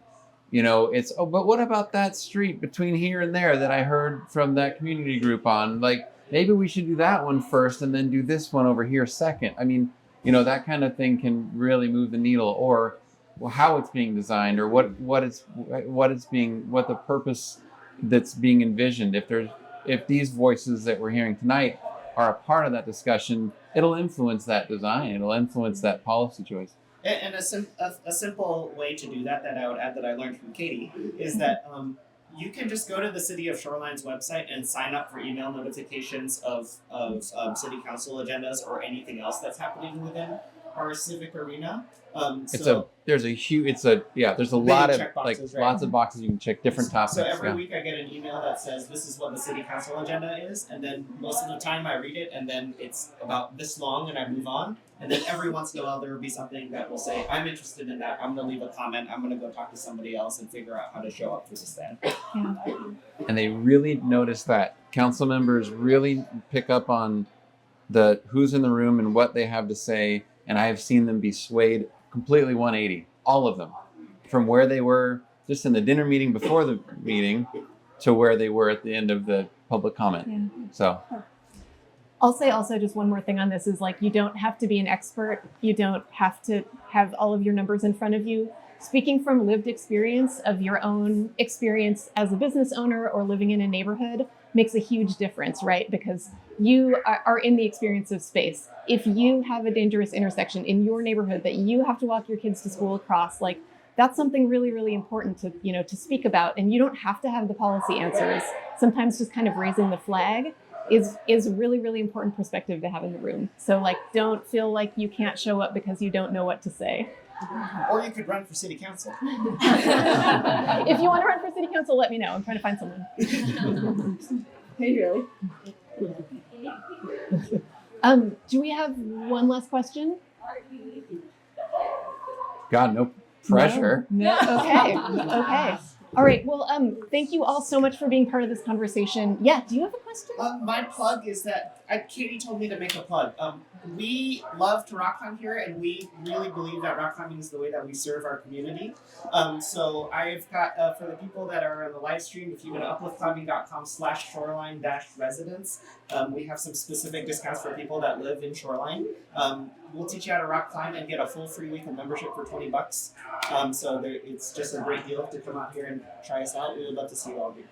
you know, it's, oh, but what about that street between here and there that I heard from that community group on? Like, maybe we should do that one first and then do this one over here second. I mean, you know, that kind of thing can really move the needle, or how it's being designed, or what the purpose that's being envisioned. If these voices that we're hearing tonight are a part of that discussion, it'll influence that design. It'll influence that policy choice. And a simple way to do that I would add that I learned from Katie is that you can just go to the City of Shoreline's website and sign up for email notifications of city council agendas or anything else that's happening within our civic arena. There's a lot of like lots of boxes you can check, different topics. So every week I get an email that says this is what the city council agenda is, and then most of the time I read it and then it's about this long and I move on. And then every once in a while there will be something that will say, I'm interested in that, I'm gonna leave a comment, I'm gonna go talk to somebody else and figure out how to show up for this then. And they really notice that. Council members really pick up on the who's in the room and what they have to say, and I have seen them be swayed completely 180, all of them, from where they were just in the dinner meeting before the meeting to where they were at the end of the public comment. Yeah. So I'll say also just one more thing on this is like, you don't have to be an expert. You don't have to have all of your numbers in front of you. Speaking from lived experience of your own experience as a business owner or living in a neighborhood makes a huge difference, right? Because you are in the experience of space. If you have a dangerous intersection in your neighborhood that you have to walk your kids to school across, like that's something really, really important to, you know, to speak about. And you don't have to have the policy answers. Sometimes just kind of raising the flag is really, really important perspective to have in the room. So like, don't feel like you can't show up because you don't know what to say. Or you could run for city council. If you want to run for city council, let me know. I'm trying to find someone. Hey, really? Do we have one last question? God, no pressure. No. Okay. All right. Well, thank you all so much for being part of this conversation. Yeah. Do you have a question? My plug is that Katie told me to make a plug. We love to rock climb here, and we really believe that rock climbing is the way that we serve our community. So I've got, for the people that are on the live stream, if you go to upliftclimbing.com/shoreline-residents, we have some specific discounts for people that live in Shoreline. We'll teach you how to rock climb and get a full free week of membership for $20. So it's just a great deal to come out here and try us out. We would love to see you all here.